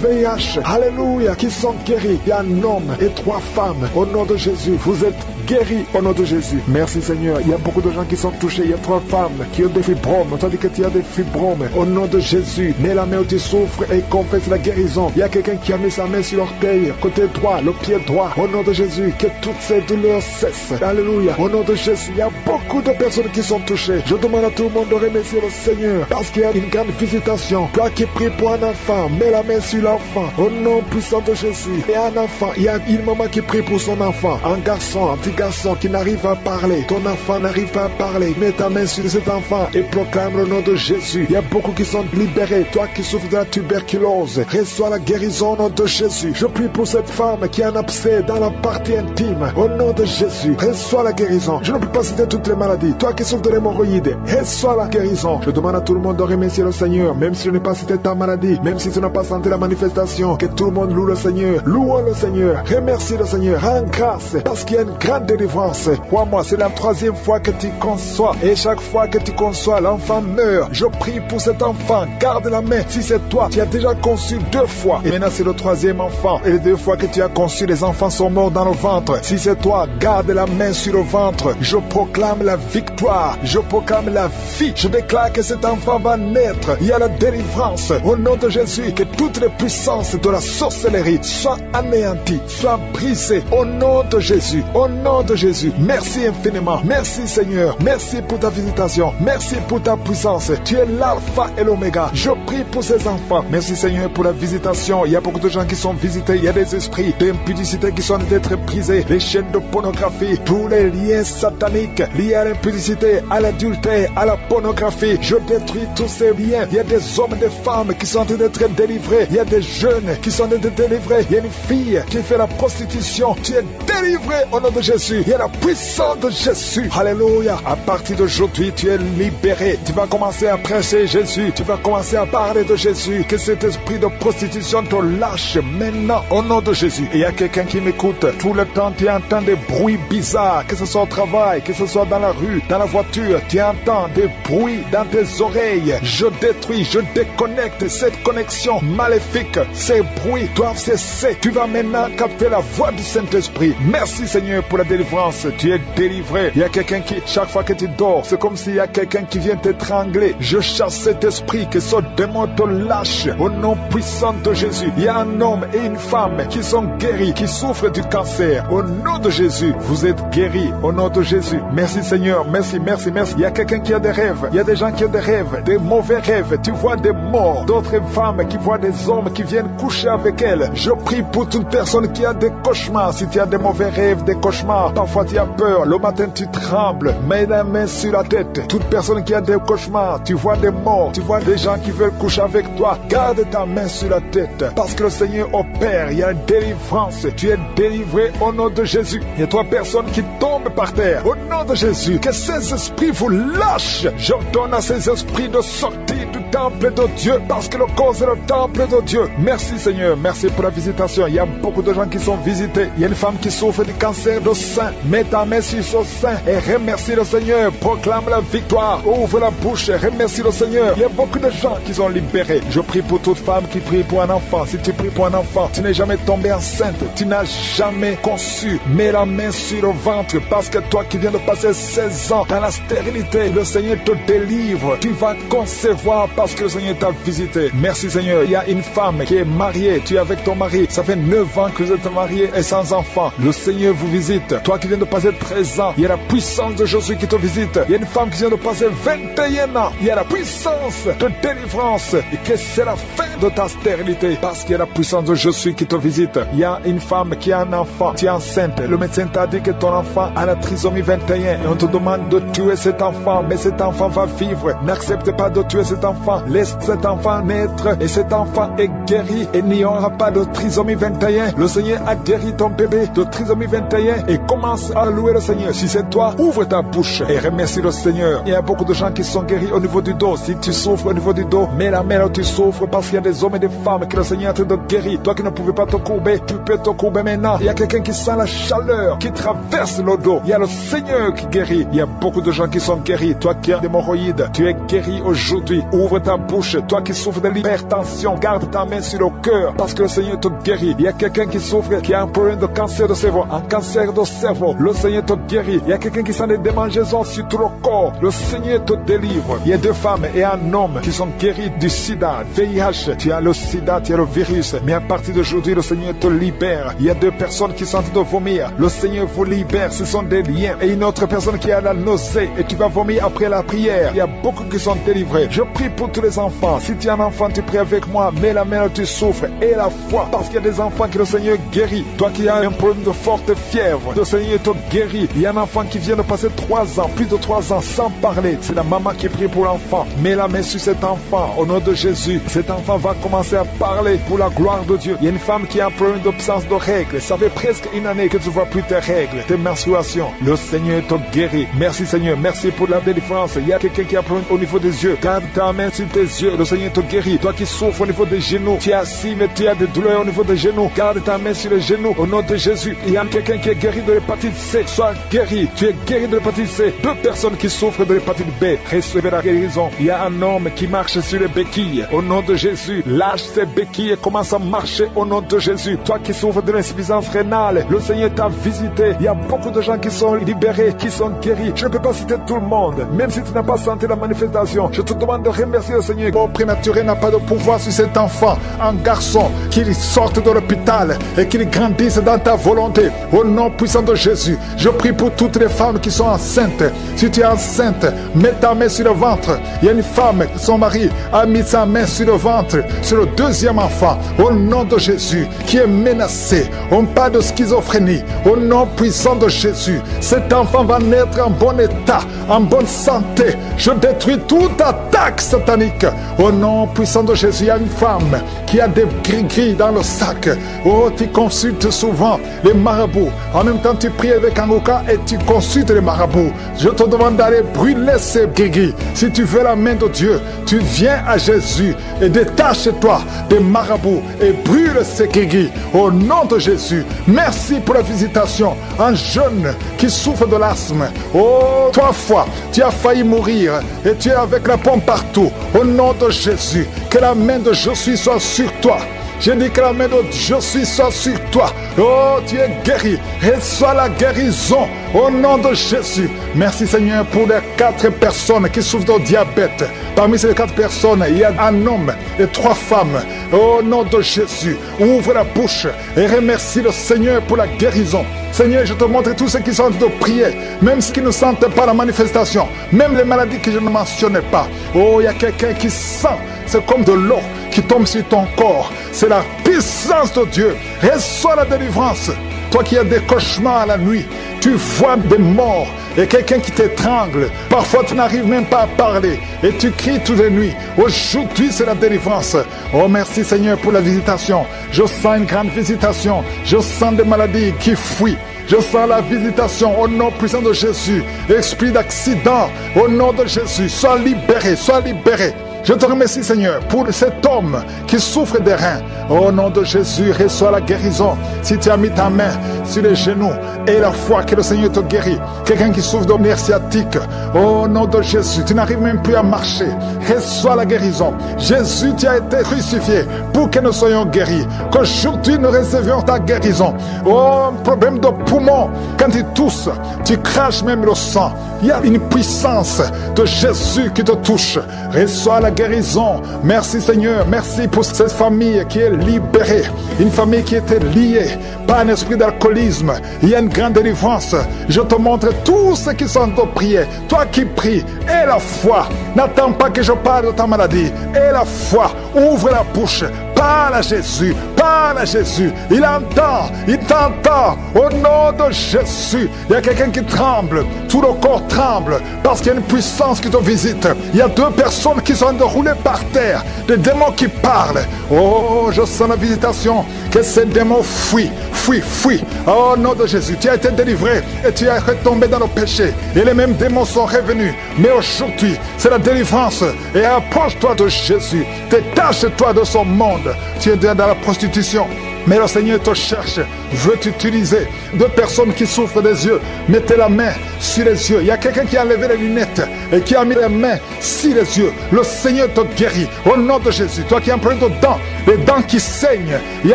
VIH. Alléluia. Qui sont guéris. Il y a un homme et 3 femmes. Au nom de Jésus. Vous êtes guéris au nom de Jésus. Merci Seigneur. Il y a beaucoup de gens qui sont touchés. Il y a 3 femmes qui ont des fibromes. On t'a dit que tu as des fibromes. Au nom de Jésus. Mets la main où tu souffres et confesse la guérison. Il y a quelqu'un qui a mis sa main sur l'orteil, côté droit, le pied droit. Au nom de Jésus, que toutes ces douleurs cessent. Alléluia. Au nom de Jésus, il y a beaucoup de personnes qui sont touchées. Je demande à tout le monde de remercier le Seigneur parce qu'il y a une grande visitation. Toi qui pries pour un enfant, mets la main sur l'enfant. Au nom puissant de Jésus. Et un enfant, il y a une maman qui prie pour son enfant. Un garçon, un petit garçon qui n'arrive pas à parler. Ton enfant n'arrive pas à parler. Mets ta main sur cet enfant et proclame le nom de Jésus. Il y a beaucoup qui sont libérés. Toi qui souffres de la tuberculose, reçois la guérison au nom de Jésus. Je prie pour cette femme qui a un abcès dans la partie intime. Au nom de Jésus, reçois la guérison. Je ne peux pas citer toutes les maladies. Toi qui souffres de l'hémorroïde, reçois la guérison. Je demande à tout le monde de remercier le Seigneur, même si je n'ai pas cité ta maladie, même si tu n'as pas senti la manifestation, que tout le monde loue le Seigneur. Louons le Seigneur. Remercie le Seigneur. Rends grâce parce qu'il y a une grande délivrance. Crois-moi, c'est la 3e fois que tu conçois. Et chaque fois que tu conçois, l'enfant meurt. Je prie pour cet enfant. Garde la main. Si c'est toi, tu as déjà conçu 2 fois. Et maintenant, c'est le 3e enfant. Et les 2 fois que tu as conçu, les enfants sont morts dans le ventre. Si c'est toi, garde la main sur le ventre. Je proclame la victoire. Je proclame la vie. Je déclare que cet enfant va naître. Il y a la délivrance. Au nom de Jésus, que toutes les puissances de la sorcellerie soient anéanties, soient brisées. Au nom de Jésus. Au nom de Jésus. Merci infiniment. Merci Seigneur. Merci pour ta visitation. Merci pour ta puissance. Tu es l'alpha et l'oméga. Je prie pour ces enfants. Merci Seigneur pour la visitation. Il y a beaucoup de gens qui sont visités. Il y a des esprits d'impudicité qui sont d'être brisés. Les chaînes de pornographie, tous les liens sataniques liés à l'impudicité, à l'adultère, à la pornographie. Je détruis tous ces liens. Il y a des hommes et des femmes qui sont en train d'être délivrés. Il y a des jeunes qui sont en train d'être délivrés. Il y a une fille qui fait la prostitution. Tu es délivré au nom de Jésus. Il y a la puissance de Jésus. Alléluia. À partir d'aujourd'hui, tu es libéré. Tu vas commencer à prêcher Jésus. Tu vas commencer à parler de Jésus. Que cet esprit de prostitution te lâche maintenant au nom de Jésus. Et il y a quelqu'un qui m'écoute. Tout le temps, tu entends des bruits bizarres. Que ce soit au travail, que ce soit dans la rue, dans la voiture. Tu entends des bruits dans tes oreilles. Je détruis, je déconnecte cette connexion maléfique. Ces bruits doivent cesser. Tu vas maintenant capter la voix du Saint-Esprit. Merci Seigneur pour la délivrance. Tu es délivré. Il y a quelqu'un qui, chaque fois que tu dors, c'est comme s'il y a quelqu'un qui vient t'étrangler. Je chasse cet esprit, que ce démon te lâche au nom puissant de Jésus. Il y a un homme et une femme qui sont guéris, qui souffrent du cancer. Au nom de Jésus, vous êtes guéris au nom de Jésus. Merci Seigneur, merci, merci, merci. Il y a quelqu'un qui a des rêves. Il y a des gens qui ont des rêves, des mauvais rêves. Tu vois des morts, d'autres femmes qui voient des hommes qui viennent coucher avec elles. Je prie pour toute personne qui a des cauchemars. Si tu as des mauvais rêves, des cauchemars, parfois tu as peur. Le matin tu trembles. Mets la main sur la tête. Toute personne qui a des cauchemars, tu vois des morts, tu vois des gens qui veulent coucher avec toi. Garde ta main sur la tête. Parce que le Seigneur opère. Il y a une délivrance. Tu es délivré au nom de Jésus. Il y a 3 personnes qui tombent par terre. Au nom de Jésus, que ces esprits vous lâchent. J'ordonne à ces esprits de sortir du temple de Dieu. Parce que le corps est le temple de Dieu. Merci Seigneur. Merci pour la visitation. Il y a beaucoup de gens qui sont visités. Il y a une femme qui souffre du cancer de sein. Mets ta main sur son sein et remercie le Seigneur. Proclame la victoire. Ouvre la bouche et remercie le Seigneur. Il y a beaucoup de gens qui sont libérés. Je prie pour toute femme qui prie pour un enfant. Si tu pries pour un enfant, tu n'es jamais tombé enceinte. Tu n'as jamais conçu. Mets la main sur le ventre. parce que toi qui viens de passer 16 ans dans la stérilité, le Seigneur te délivre. Tu vas concevoir parce que le Seigneur t'a visité. Merci Seigneur. Il y a une femme qui est mariée, tu es avec ton mari, ça fait 9 ans que vous êtes mariés et sans enfant. Le Seigneur vous visite. Toi qui viens de passer 13 ans, il y a la puissance de Jésus qui te visite. Il y a une femme qui vient de passer 21 ans, il y a la puissance de délivrance et que c'est la fin de ta stérilité parce qu'il y a la puissance de Jésus qui te visite. Il y a une femme qui a un enfant, tu es enceinte, le médecin t'a dit que ton enfant a la trisomie 21 et on te demande de tuer cet enfant, mais cet enfant va vivre. N'accepte pas de tuer cet enfant, laisse cet enfant naître et cet enfant est guéri et il n'y aura pas de trisomie 21. Le Seigneur a guéri ton bébé de trisomie 21 et commence à louer le Seigneur. Si c'est toi, ouvre ta bouche et remercie le Seigneur. Il y a beaucoup de gens qui sont guéris au niveau du dos. Si tu souffres au niveau du dos, mets la main là où tu souffres parce qu'il y a des hommes et des femmes que le Seigneur est en train de guérir. Toi qui ne pouvais pas te courber, tu peux te courber maintenant. Il y a quelqu'un qui sent la chaleur, qui traverse le dos. Il y a le Seigneur qui guérit. Il y a beaucoup de gens qui sont guéris. Toi qui as des hémorroïdes, tu es guéri aujourd'hui. Ouvre ta bouche. Toi qui souffres de l'hypertension, garde ta main sur le cœur parce que le Seigneur te guérit. Il y a quelqu'un qui souffre, qui a un problème de cancer de cerveau, un cancer de cerveau. Le Seigneur te guérit. Il y a quelqu'un qui sent des démangeaisons sur tout le corps. Le Seigneur te délivre. Il y a 2 femmes et un homme qui sont guéris du sida, VIH. Tu as le sida, tu as le virus. Mais à partir d'aujourd'hui, le Seigneur te libère. Il y a 2 personnes qui sont en train de vomir. Le Seigneur vous libère. Ce sont des liens. Et une autre personne qui a la nausée et tu vas vomir après la prière. Il y a beaucoup qui sont délivrés. Je prie pour tous les enfants. Si tu es un enfant, tu pries avec moi. Mets la main où tu souffres et la foi. Parce qu'il y a des enfants que le Seigneur guérit. Toi qui as un problème de forte fièvre, le Seigneur te guérit. Il y a un enfant qui vient de passer 3 ans, plus de 3 ans sans parler. C'est la maman qui prie pour l'enfant. Mets la main sur cet enfant au nom de Jésus. Cet enfant va commencer à parler pour la gloire de Dieu. Il y a une femme qui a un problème d'absence de règles. Ça fait presque 1 année que tu ne vois plus tes règles, tes menstruations. Le Seigneur te guérit. Merci Seigneur. Merci pour la délivrance. Il y a quelqu'un qui a un problème au niveau des yeux. Garde ta main sur tes yeux. Le Seigneur te guérit. Toi qui souffres au niveau des genoux, tu es assis mais tu as des douleurs au niveau des genoux. Garde ta main sur les genoux au nom de Jésus. Il y a quelqu'un qui est guéri de l'hépatite C. Sois guéri. Tu es guéri de l'hépatite C. 2 personnes qui souffrent de l'hépatite B. Recevez la guérison. Il y a un homme qui marche sur les béquilles. Au nom de Jésus. Lâche ses béquilles et commence à marcher au nom de Jésus. Toi qui souffres de l'insuffisance rénale, le Seigneur t'a visité. Il y a beaucoup de gens qui sont libérés, qui sont guéris. Je ne peux pas citer tout le monde. Même si tu n'as pas senti la manifestation, je te demande de remercier le Seigneur. Mon prématuré n'a pas de pouvoir sur cet enfant, un garçon, qu'il sorte de l'hôpital et qu'il grandisse dans ta volonté. Au nom puissant de Jésus, je prie pour toutes les femmes qui sont enceintes. Si tu es enceinte, mets ta main sur le ventre. Il y a une femme, son mari a mis sa main sur le ventre, sur le 2e enfant. Au nom de Jésus, qui est menacé. On parle de schizophrénie. Au nom puissant de Jésus, cet enfant va naître en bon état, en bonne santé. Je détruis toute attaque satanique. Au nom puissant de Jésus, il y a une femme qui a des gris-gris dans le sac. Oh, tu consultes souvent les marabouts. En même temps, tu pries avec un oka et tu consultes les marabouts. Je te demande d'aller brûler ces gris-gris. Si tu veux la main de Dieu, tu viens à Jésus et détache-toi des marabouts et brûle ces gris-gris. Au nom de Jésus, merci pour la visitation. Un jeune qui souffre de l'asthme. Oh, 3 fois, tu as failli mourir et tu es avec la pompe partout. Au nom de Jésus, que la main de Jésus soit sur toi. Je dis que la main de Jésus soit sur toi. Oh, tu es guéri. Reçois la guérison au nom de Jésus. Merci Seigneur pour les 4 personnes qui souffrent de diabète. Parmi ces 4 personnes, il y a un homme et 3 femmes. Au nom de Jésus, ouvre la bouche et remercie le Seigneur pour la guérison. Seigneur, je te montre tous ceux qui sont en train de prier, même ceux qui ne sentent pas la manifestation, même les maladies que je ne mentionnais pas. Oh, il y a quelqu'un qui sent, c'est comme de l'eau qui tombe sur ton corps. C'est la puissance de Dieu. Reçois la délivrance. Toi qui as des cauchemars à la nuit, tu vois des morts et quelqu'un qui t'étrangle. Parfois, tu n'arrives même pas à parler et tu cries toutes les nuits. Aujourd'hui, c'est la délivrance. Oh, merci Seigneur pour la visitation. Je sens une grande visitation. Je sens des maladies qui fuient. Je sens la visitation au nom puissant de Jésus. Esprit d'accident, au nom de Jésus, sois libéré, sois libéré. Je te remercie, Seigneur, pour cet homme qui souffre des reins. Au nom de Jésus, reçois la guérison. Si tu as mis ta main sur les genoux et la foi que le Seigneur te guérit. Quelqu'un qui souffre de nerfs sciatiques, au nom de Jésus, tu n'arrives même plus à marcher. Reçois la guérison. Jésus, tu as été crucifié pour que nous soyons guéris. Qu'aujourd'hui, nous recevions ta guérison. Oh, problème de poumon, quand tu tousses, tu craches même le sang. Il y a une puissance de Jésus qui te touche. Reçois la guérison. Merci Seigneur, merci pour cette famille qui est libérée. Une famille qui était liée par un esprit d'alcoolisme. Il y a une grande délivrance. Je te montre tous ceux qui sont de prier. Toi qui pries, aie la foi. N'attends pas que je parle de ta maladie. Aie la foi. Ouvre la bouche. Parle à Jésus. Parle à Jésus. Il entend. Il t'entend. Au nom de Jésus. Il y a quelqu'un qui tremble. Tout le corps tremble. Parce qu'il y a une puissance qui te visite. Il y a 2 personnes qui sont roulées par terre. Des démons qui parlent. Oh, je sens la visitation. Que ces démons fuient. Fuis, fuis. Oh, au nom de Jésus. Tu as été délivré. Et tu es retombé dans le péché. Et les mêmes démons sont revenus. Mais aujourd'hui, c'est la délivrance. Et approche-toi de Jésus. Détache-toi de son monde. Tu es dans la prostitution. Mais le Seigneur te cherche, veut t'utiliser. 2 personnes qui souffrent des yeux, mettez la main sur les yeux. Il y a quelqu'un qui a enlevé les lunettes et qui a mis les mains sur les yeux. Le Seigneur te guérit au nom de Jésus. Toi qui as plein de dents, les dents qui saignent, il y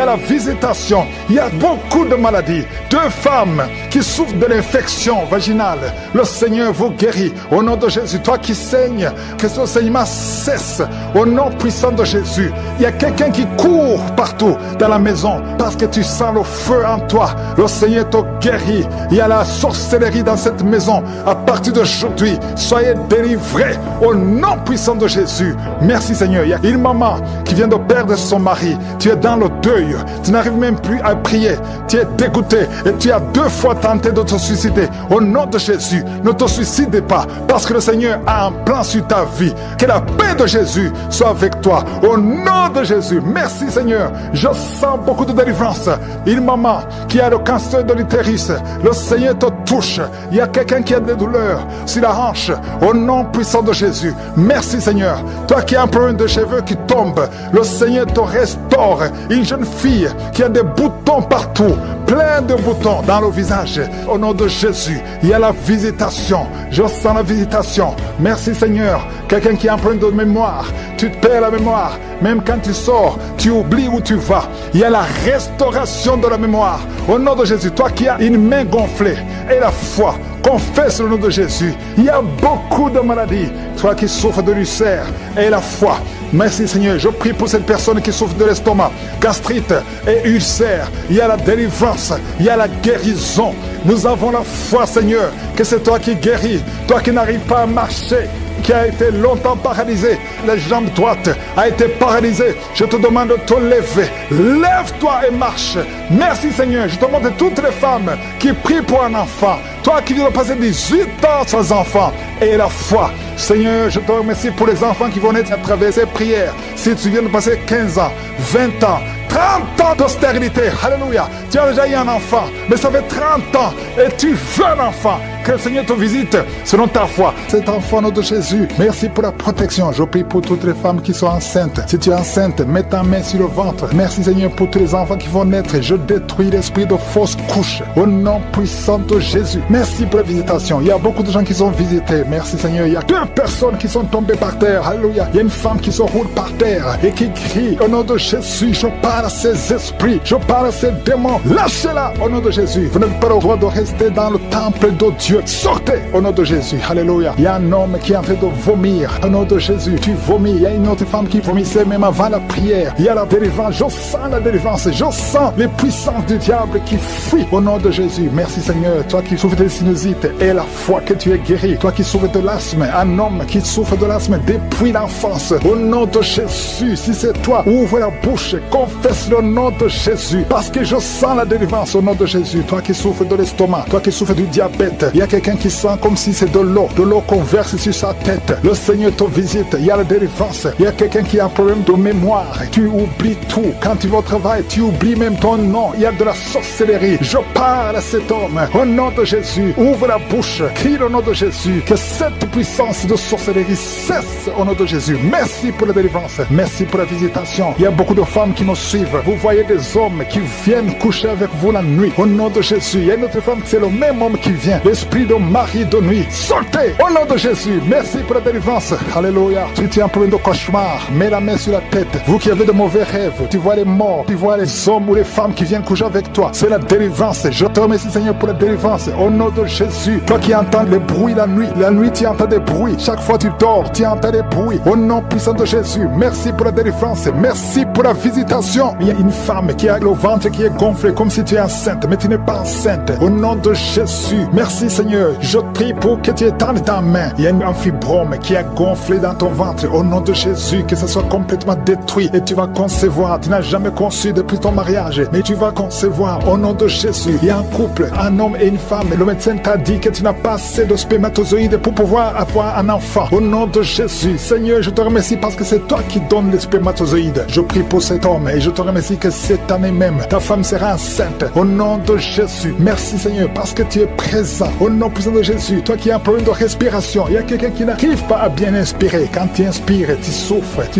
a la visitation. Il y a beaucoup de maladies. 2 femmes qui souffrent de l'infection vaginale. Le Seigneur vous guérit au nom de Jésus. Toi qui saignes, que ce saignement cesse au nom puissant de Jésus. Il y a quelqu'un qui court partout dans la maison parce que tu sens le feu en toi. Le Seigneur te guérit. Il y a la sorcellerie dans cette maison. À partir d'aujourd'hui, soyez délivrés au nom puissant de Jésus. Merci Seigneur. Il y a une maman qui vient de perdre son mari. Tu es dans le deuil. Tu n'arrives même plus à prier. Tu es dégoûté et tu as 2 fois tenté de te suicider. Au nom de Jésus, ne te suicide pas parce que le Seigneur a un plan sur ta vie. Que la paix de Jésus soit avec toi. Au nom de Jésus. Merci Seigneur. Je sens beaucoup de délivrance. Une maman qui a le cancer de l'utérus, le Seigneur te touche. Il y a quelqu'un qui a des douleurs sur la hanche. Au nom puissant de Jésus. Merci Seigneur. Toi qui as un problème de cheveux qui tombent, le Seigneur te restaure. Une jeune fille qui a des boutons partout, plein de boutons dans le visage. Au nom de Jésus, il y a la visitation. Je sens la visitation. Merci Seigneur. Quelqu'un qui a un problème de mémoire, tu te perds la mémoire. Même quand tu sors, tu oublies où tu vas. Il y a la restauration de la mémoire. Au nom de Jésus, toi qui as une main gonflée et la foi, confesse le nom de Jésus. Il y a beaucoup de maladies. Toi qui souffres de l'ulcère et la foi. Merci Seigneur. Je prie pour cette personne qui souffre de l'estomac, gastrite et ulcère. Il y a la délivrance. Il y a la guérison. Nous avons la foi Seigneur que c'est toi qui guéris. Toi qui n'arrives pas à marcher, qui a été longtemps paralysé, la jambe droite a été paralysée. Je te demande de te lever. Lève-toi et marche. Merci Seigneur. Je te demande toutes les femmes qui prient pour un enfant. Toi qui viens de passer 18 ans sans enfant et la foi. Seigneur, je te remercie pour les enfants qui vont naître à travers ces prières. Si tu viens de passer 15 ans, 20 ans, 30 ans de stérilité, alléluia. Tu as déjà eu un enfant, mais ça fait 30 ans et tu veux un enfant. Que le Seigneur te visite selon ta foi. Cet enfant, nom de Jésus, merci pour la protection. Je prie pour toutes les femmes qui sont enceintes. Si tu es enceinte, mets ta main sur le ventre. Merci Seigneur pour tous les enfants qui vont naître. Je détruis l'esprit de fausse couche au nom puissant de Jésus. Merci pour la visitation. Il y a beaucoup de gens qui sont visités. Merci Seigneur. Il y a 2 personnes qui sont tombées par terre. Alléluia. Il y a une femme qui se roule par terre et qui crie au nom de Jésus. Je parle à ces esprits. Je parle à ces démons. Lâchez-la au nom de Jésus. Vous n'avez pas le droit de rester dans le temple de Dieu. Sortez au nom de Jésus. Alléluia. Il y a un homme qui est en train de vomir au nom de Jésus. Tu vomis. Il y a une autre femme qui vomissait même avant la prière. Il y a la délivrance. Je sens la délivrance. Je sens les puissances du diable qui fuient au nom de Jésus. Merci Seigneur. Toi qui souffres de sinusite et la foi que tu es guéri. Toi qui souffres de l'asthme. Un homme qui souffre de l'asthme depuis l'enfance. Au nom de Jésus. Si c'est toi, ouvre la bouche. Confesse le nom de Jésus. Parce que je sens la délivrance au nom de Jésus. Toi qui souffres de l'estomac. Toi qui souffres du diabète. Il y a quelqu'un qui sent comme si c'est de l'eau qu'on verse sur sa tête. Le Seigneur te visite, il y a la délivrance. Il y a quelqu'un qui a un problème de mémoire. Tu oublies tout. Quand tu vas au travail, tu oublies même ton nom. Il y a de la sorcellerie. Je parle à cet homme. Au nom de Jésus, ouvre la bouche. Crie au nom de Jésus. Que cette puissance de sorcellerie cesse au nom de Jésus. Merci pour la délivrance. Merci pour la visitation. Il y a beaucoup de femmes qui me suivent. Vous voyez des hommes qui viennent coucher avec vous la nuit. Au nom de Jésus. Il y a une autre femme, c'est le même homme qui vient. L'esprit de mari de nuit. Sortez au nom de Jésus. Merci pour la délivrance. Alléluia. Si tu as un problème de cauchemar, mets la main sur la tête. Vous qui avez de mauvais rêves, tu vois les morts, tu vois les hommes ou les femmes qui viennent coucher avec toi. C'est la délivrance. Je te remercie, Seigneur, pour la délivrance. Au nom de Jésus. Toi qui entends les bruits la nuit tu entends des bruits. Chaque fois tu dors, tu entends des bruits. Au nom puissant de Jésus. Merci pour la délivrance. Merci pour la visitation. Il y a une femme qui a le ventre qui est gonflé comme si tu es enceinte, mais tu n'es pas enceinte. Au nom de Jésus. Merci, Seigneur. Je prie pour que tu étendes ta main. Il y a un fibrome qui a gonflé dans ton ventre. Au nom de Jésus, que ça soit complètement détruit et tu vas concevoir. Tu n'as jamais conçu depuis ton mariage, mais tu vas concevoir au nom de Jésus. Il y a un couple, un homme et une femme. Et le médecin t'a dit que tu n'as pas assez de spermatozoïdes pour pouvoir avoir un enfant. Au nom de Jésus, Seigneur, je te remercie parce que c'est toi qui donnes les spermatozoïdes. Je prie pour cet homme et je te remercie que cette année même, ta femme sera enceinte. Au nom de Jésus. Merci, Seigneur, parce que tu es présent. Au nom puissant de Jésus, toi qui as un problème de respiration, il y a quelqu'un qui n'arrive pas à bien inspirer. Quand tu inspires, tu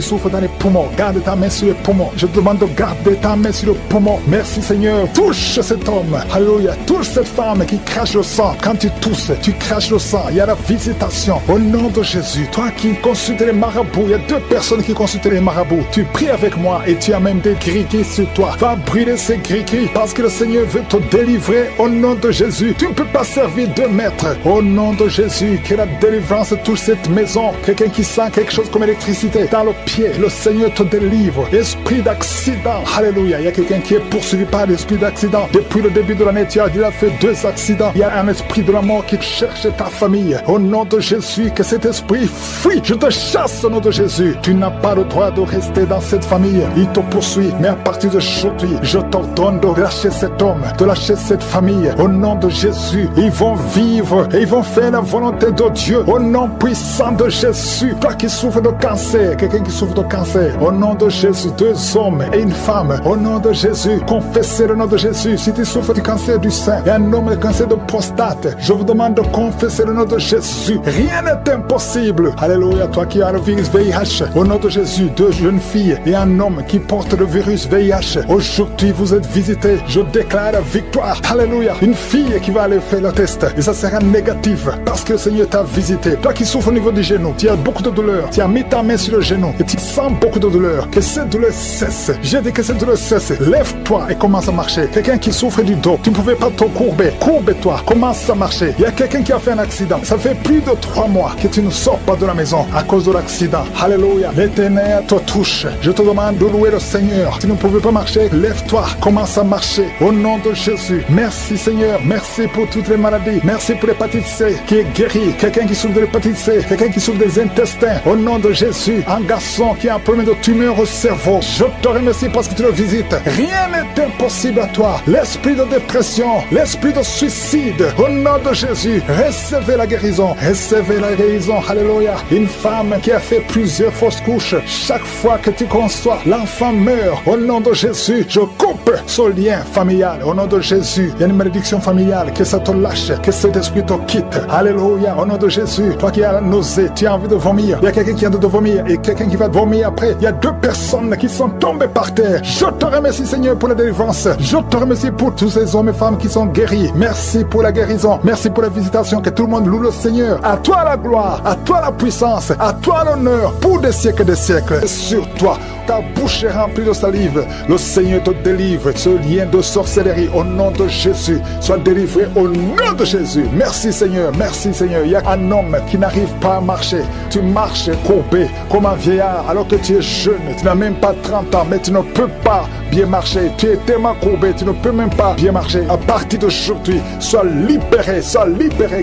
souffres dans les poumons. Garde ta main sur les poumons. Je te demande de garder ta main sur le poumon. Merci, Seigneur. Touche cet homme. Alléluia. Touche cette femme qui crache le sang. Quand tu tousses, tu craches le sang. Il y a la visitation. Au nom de Jésus, toi qui consultes les marabouts, il y a 2 personnes qui consultent les marabouts. Tu pries avec moi et tu as même des gris-gris sur toi. Va brûler ces gris-gris parce que le Seigneur veut te délivrer. Au nom de Jésus, tu ne peux pas servir 2 maîtres. Au nom de Jésus, que la délivrance touche cette maison. Quelqu'un qui sent quelque chose comme électricité dans le pied, le Seigneur te délivre. Esprit d'accident, alléluia. Il y a quelqu'un qui est poursuivi par l'esprit d'accident. Depuis le début de l'année, tu as déjà fait 2 accidents. Il y a un esprit de la mort qui cherche ta famille. Au nom de Jésus, que cet esprit fuit. Je te chasse au nom de Jésus. Tu n'as pas le droit de rester dans cette famille. Il te poursuit. Mais à partir d'aujourd'hui, je t'ordonne de lâcher cet homme, de lâcher cette famille. Au nom de Jésus, ils vont vivre et ils vont faire la volonté de Dieu. Au nom puissant de Jésus. Toi qui souffres de cancer, quelqu'un qui souffre de cancer. Au nom de Jésus, 2 hommes et une femme. Au nom de Jésus, confessez le nom de Jésus. Si tu souffres du cancer du sein et un homme de cancer de prostate, je vous demande de confesser le nom de Jésus. Rien n'est impossible. Alléluia. Toi qui as le virus VIH, au nom de Jésus, 2 jeunes filles et un homme qui porte le virus VIH. Aujourd'hui, vous êtes visités. Je déclare la victoire. Alléluia. Une fille qui va aller faire le test et ça sera négatif parce que le Seigneur t'a visité. Toi qui souffres au niveau du genou, tu as beaucoup de douleur. Tu as mis ta main sur le genou et tu sens beaucoup de douleur. Que cette douleur cesse. J'ai dit que cette douleur cesse. Lève-toi et commence à marcher. Quelqu'un qui souffre du dos, tu ne pouvais pas te courber. Courbe-toi. Commence à marcher. Il y a quelqu'un qui a fait un accident. Ça fait plus de 3 mois que tu ne sors pas de la maison à cause de l'accident. Alléluia. L'Éternel te touche. Je te demande de louer le Seigneur. Tu ne pouvais pas marcher. Lève-toi. Commence à marcher. Au nom de Jésus. Merci, Seigneur. Merci pour toutes les maladies. Merci pour l'hépatite C qui est guérie. Quelqu'un qui souffre de l'hépatite C. Quelqu'un qui souffre des intestins. Au nom de Jésus. Un garçon qui a un problème de tumeur au cerveau. Je te remercie parce que tu le visites. Rien n'est impossible à toi. L'esprit de dépression, l'esprit de suicide. Au nom de Jésus. Recevez la guérison. Recevez la guérison. Alléluia. Une femme qui a fait plusieurs fausses couches. Chaque fois que tu conçois, l'enfant meurt. Au nom de Jésus, je coupe ce lien familial. Au nom de Jésus, il y a une malédiction familiale. Que ça te lâche. Que cet esprit te quitte. Alléluia. Au nom de Jésus, toi qui as la nausée, tu as envie de vomir. Il y a quelqu'un qui a envie de vomir et quelqu'un qui va vomir après. Il y a 2 personnes qui sont tombées par terre. Je te remercie, Seigneur, pour la délivrance. Je te remercie pour tous ces hommes et femmes qui sont guéris. Merci pour la guérison. Merci pour la visitation. Que tout le monde loue le Seigneur. À toi la gloire. À toi la puissance. À toi l'honneur pour des siècles et des siècles. Sur toi, ta bouche est remplie de salive. Le Seigneur te délivre. Ce lien de sorcellerie, au nom de Jésus, soit délivré au nom de Jésus. Merci, Seigneur. Merci, Seigneur. Il y a un homme qui n'arrive pas à marcher. Tu marches courbé comme un vieillard alors que tu es jeune. Tu n'as même pas 30 ans, mais tu ne peux pas bien marcher. Tu es tellement courbé, tu ne peux même pas bien marcher. À partir d'aujourd'hui, sois libéré,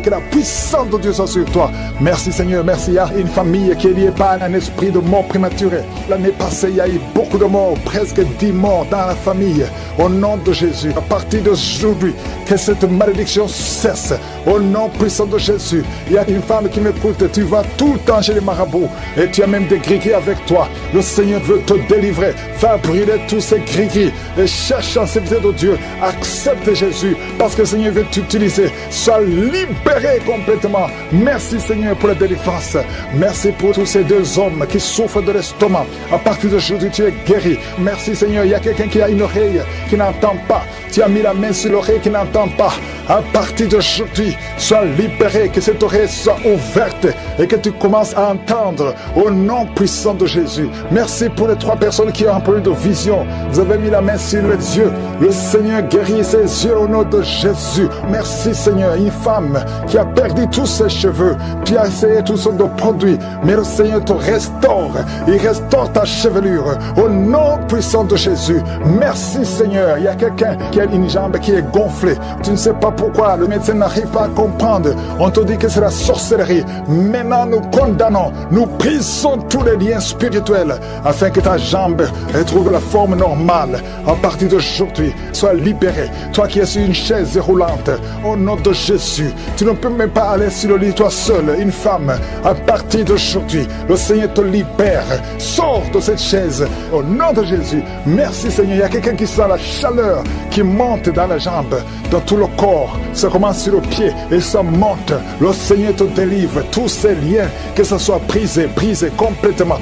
que la puissance de Dieu soit sur toi. Merci Seigneur, merci. Il y a une famille qui est liée par un esprit de mort prématurée. L'année passée, il y a eu beaucoup de morts, presque 10 morts dans la famille. Au nom de Jésus, à partir d'aujourd'hui, que cette malédiction cesse. Au nom puissant de Jésus, il y a une femme qui m'écoute, tu vas tout le temps chez les marabouts et tu as même des gris-gris avec toi. Le Seigneur veut te délivrer, faire brûler tous ces gris-gris et cherche en sécurité de Dieu. Accepte Jésus parce que le Seigneur veut t'utiliser. Sois libéré complètement. Merci Seigneur pour la délivrance. Merci pour tous ces deux hommes qui souffrent de l'estomac. À partir d'aujourd'hui, tu es guéri. Merci Seigneur. Il y a quelqu'un qui a une oreille qui n'entend pas. Tu as mis la main sur l'oreille qui n'entend pas. À partir d'aujourd'hui, sois libéré, que cette oreille soit ouverte et que tu commences à entendre au nom puissant de Jésus. Merci pour les 3 personnes qui ont un problème de vision. Vous avez mis la main sur les yeux. Le Seigneur guérit ses yeux au nom de Jésus. Merci Seigneur. Une femme qui a perdu tous ses cheveux, qui a essayé toutes sortes de produits, mais le Seigneur te restaure. Il restaure ta chevelure au nom puissant de Jésus. Merci Seigneur. Il y a quelqu'un qui a une jambe qui est gonflée. Tu ne sais pas pourquoi. Le médecin n'arrive pas à comprendre. On te dit que c'est la sorcellerie. Maintenant, nous condamnons. Nous brisons tous les liens spirituels afin que ta jambe retrouve la forme normale. À partir d'aujourd'hui, sois libéré. Toi qui es sur une chaise roulante, au nom de Jésus, tu ne peux même pas aller sur le lit toi seul, une femme. À partir d'aujourd'hui, le Seigneur te libère. Sors de cette chaise au nom de Jésus. Merci Seigneur. Il y a quelqu'un qui sent la chaleur qui monte dans la jambe, dans tout le corps. Ça commence sur le pied et ça monte. Le Seigneur te délivre. Tous ces liens, que ça soit brisé complètement.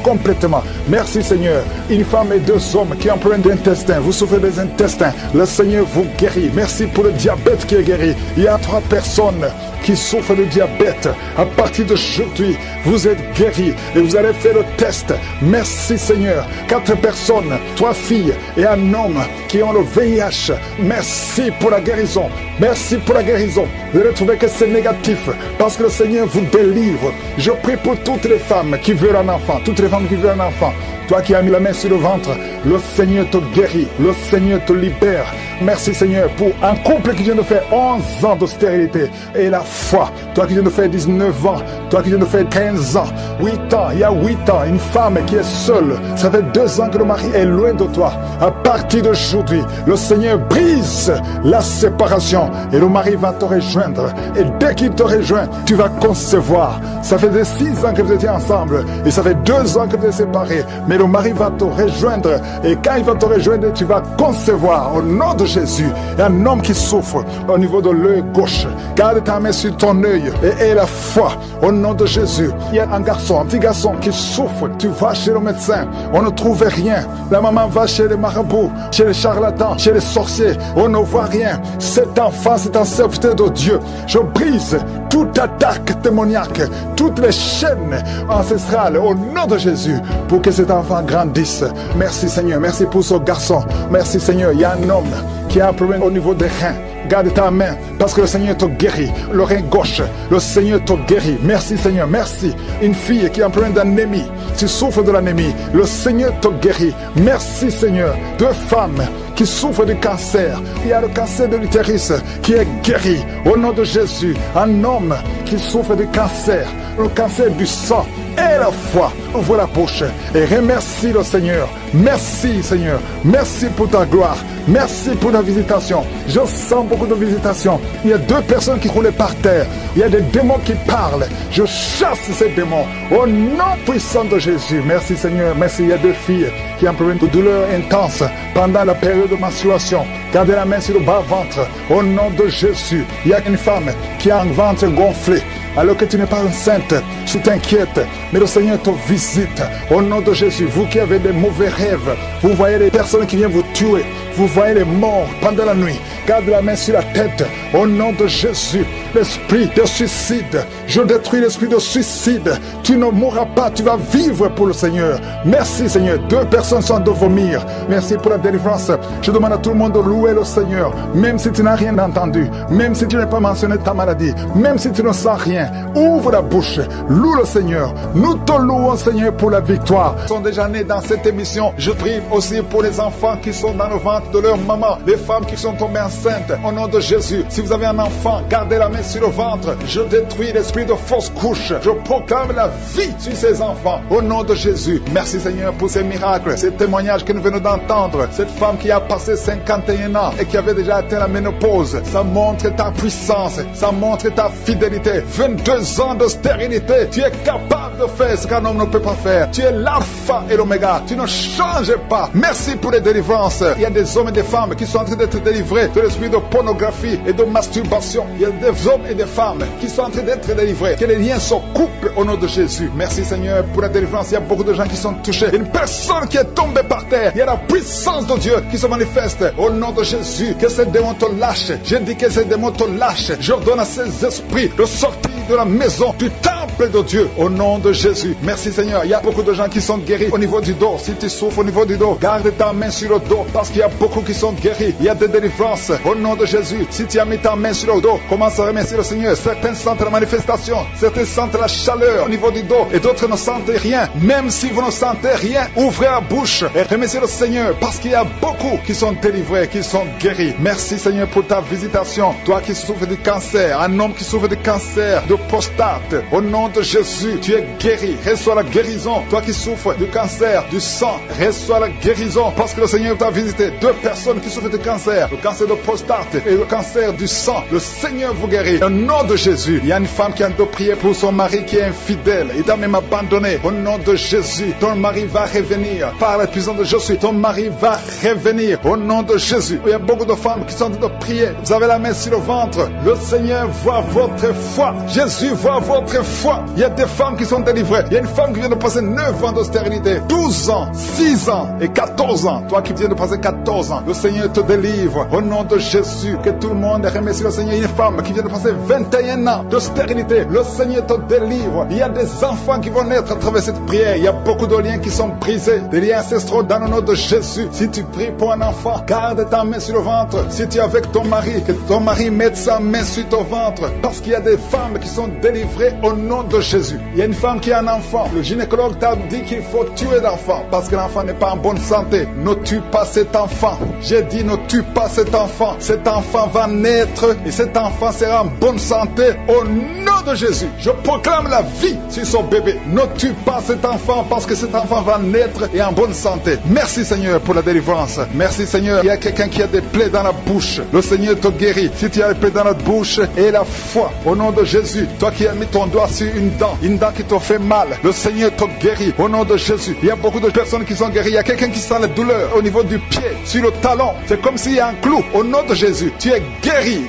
Merci Seigneur. Une femme et 2 hommes qui ont un problème d'intestin. Vous souffrez des intestins. Le Seigneur vous guérit. Merci pour le diabète qui est guéri. Il y a 3 personnes qui souffrent de diabète. À partir d'aujourd'hui, vous êtes guéris et vous allez faire le test. Merci Seigneur. 4 personnes, 3 filles et un homme qui ont le VIH. Merci pour la guérison. Merci pour la guérison. Vous allez trouver que c'est négatif parce que le Seigneur vous délivre. Je prie pour toutes les femmes qui veulent un enfant. Toutes les femmes qui veulent un enfant. Toi qui as mis la main sur le ventre, le Seigneur te guérit. Le Seigneur te libère. Merci Seigneur pour un couple qui vient de faire 11 ans de stérilité et la foi. Toi qui viens de faire 19 ans, toi qui viens de faire 15 ans, 8 ans, il y a 8 ans, une femme qui est seule. Ça fait 2 ans que le mari est loin de toi. À partir d'aujourd'hui, le Seigneur brise la séparation et le mari va te rejoindre. Et dès qu'il te rejoint, tu vas concevoir. Ça fait 6 ans que vous étiez ensemble et ça fait 2 ans que vous êtes séparés. Mais le mari va te rejoindre et quand il va te rejoindre, tu vas concevoir au nom de Jésus. Il y a un homme qui souffre au niveau de l'œil gauche. Garde ta main sur ton œil et aie la foi au nom de Jésus. Il y a un petit garçon qui souffre. Tu vas chez le médecin, on ne trouve rien. La maman va chez les marabouts, chez les charlatans, chez les sorciers, on ne voit rien. Cet enfant, c'est un serviteur de Dieu. Je brise toute attaque démoniaque, toutes les chaînes ancestrales au nom de Jésus pour que cet enfant grandisse. Merci Seigneur, merci pour ce garçon. Merci Seigneur, il y a un homme qui a un problème au niveau des reins. Garde ta main parce que le Seigneur te guérit. Le rein gauche, le Seigneur te guérit. Merci Seigneur, merci. Une fille qui a un problème d'anémie, tu souffres de l'anémie, le Seigneur te guérit. Merci Seigneur. 2 femmes qui souffrent de cancer. Il y a le cancer de l'utérus qui est guéri au nom de Jésus. Un homme qui souffre de cancer, le cancer du sang. Et la foi, ouvre la bouche et remercie le Seigneur. Merci Seigneur, merci pour ta gloire, merci pour ta visitation. Je sens beaucoup de visitations. Il y a 2 personnes qui roulaient par terre. Il y a des démons qui parlent. Je chasse ces démons au nom puissant de Jésus. Merci Seigneur, merci. Il y a 2 filles qui ont un problème de douleur intense pendant la période de menstruation. Gardez la main sur le bas-ventre au nom de Jésus. Il y a une femme qui a un ventre gonflé. Alors que tu n'es pas enceinte, tu t'inquiètes, mais le Seigneur te visite au nom de Jésus. Vous qui avez des mauvais rêves, vous voyez les personnes qui viennent vous tuer, vous voyez les morts pendant la nuit. garde la main sur la tête. Au nom de Jésus, l'esprit de suicide, je détruis l'esprit de suicide. Tu ne mourras pas, tu vas vivre pour le Seigneur. Merci Seigneur. 2 personnes sont de vomir. Merci pour la délivrance. Je demande à tout le monde de louer le Seigneur. Même si tu n'as rien entendu, même si tu n'as pas mentionné ta maladie, même si tu ne sens rien, ouvre la bouche, loue le Seigneur. Nous te louons Seigneur pour la victoire. Ils sont déjà nés dans cette émission. Je prie aussi pour les enfants qui sont dans le ventre de leur maman, les femmes qui sont tombées enceintes. Au nom de Jésus, si vous avez un enfant, gardez la main sur le ventre. Je détruis l'esprit de fausse couche. Je proclame la vie sur ces enfants. Au nom de Jésus, merci Seigneur pour ces miracles, ces témoignages que nous venons d'entendre. Cette femme qui a passé 51 ans et qui avait déjà atteint la ménopause, ça montre ta puissance, ça montre ta fidélité. 22 ans de stérilité, tu es capable de faire ce qu'un homme ne peut pas faire. Tu es l'alpha et l'oméga, tu ne changes pas. Merci pour les délivrances. Il y a des hommes et des femmes qui sont en train d'être délivrés de l'esprit de pornographie et de masturbation. Il y a des hommes et des femmes qui sont en train d'être délivrés. Que les liens se coupent au nom de Jésus. Merci Seigneur pour la délivrance. Il y a beaucoup de gens qui sont touchés. Une personne qui est tombée par terre. Il y a la puissance de Dieu qui se manifeste au nom de Jésus. Que ces démons te lâchent. Je dis que ces démons te lâchent. J'ordonne à ces esprits de sortir de la maison, du temple de Dieu, au nom de Jésus. Merci Seigneur. Il y a beaucoup de gens qui sont guéris au niveau du dos. Si tu souffres au niveau du dos, garde ta main sur le dos parce qu'il y a beaucoup qui sont guéris. Il y a des délivrances au nom de Jésus. Si tu as mis ta main sur le dos, commence à remercier le Seigneur. Certains sentent la manifestation, certains sentent la chaleur au niveau du dos et d'autres ne sentent rien. Même si vous ne sentez rien, ouvrez la bouche et remerciez le Seigneur parce qu'il y a beaucoup qui sont délivrés, qui sont guéris. Merci Seigneur pour ta visitation. Toi qui souffres du cancer, un homme qui souffre du cancer de prostate, au nom de Jésus, tu es guéri. Reçois la guérison. Toi qui souffres du cancer du sang, reçois la guérison parce que le Seigneur t'a visité. 2 personnes qui souffrent du cancer, le cancer de prostate et le cancer du sang. Le Seigneur vous guérit. Au nom de Jésus, il y a une femme qui a de prier pour son mari qui est infidèle. Il t'a même abandonné. Au nom de Jésus, ton mari va revenir. Par la puissance de Jésus, ton mari va revenir. Au nom de Jésus. Il y a beaucoup de femmes qui sont en train de prier. Vous avez la main sur le ventre. Le Seigneur voit votre foi. Jésus voit votre foi. Il y a des femmes qui sont délivrées. Il y a une femme qui vient de passer 9 ans de stérilité, 12 ans, 6 ans et 14 ans. Toi qui viens de passer 14 ans, le Seigneur te délivre. Au nom de Jésus, que tout le monde remercie le Seigneur. Une femme qui vient de passer 21 ans de stérilité, le Seigneur te délivre. Il y a des enfants qui vont naître à travers cette prière. Il y a beaucoup de liens qui sont brisés, des liens ancestraux dans le nom de Jésus. Si tu pries pour un enfant, garde ta main sur le ventre. Si tu es avec ton mari, que ton mari mette sa main sur ton ventre. Parce qu'il y a des femmes qui sont délivrées au nom de Jésus. Il y a une femme qui a un enfant. Le gynécologue t'a dit qu'il faut tuer l'enfant parce que l'enfant n'est pas en bonne santé. Ne tue pas cet enfant. J'ai dit ne tue pas cet enfant. Cet enfant va naître et cet enfant sera en bonne santé au nom de Jésus. Je proclame la vie sur son bébé. Ne tue pas cet enfant parce que cet enfant va naître et en bonne santé. Merci Seigneur pour la délivrance. Merci Seigneur. Il y a quelqu'un qui a des plaies dans la bouche. Le Seigneur te guérit. Si tu as des plaies dans la bouche et la foi au nom de Jésus. Toi qui as mis ton doigt sur une dent qui te fait mal, le Seigneur te guérit au nom de Jésus. Il y a beaucoup de personnes qui sont guéries. Il y a quelqu'un qui sent la douleur au niveau du pied, sur le talon. C'est comme s'il y a un clou. Au nom de Jésus, tu es guéri.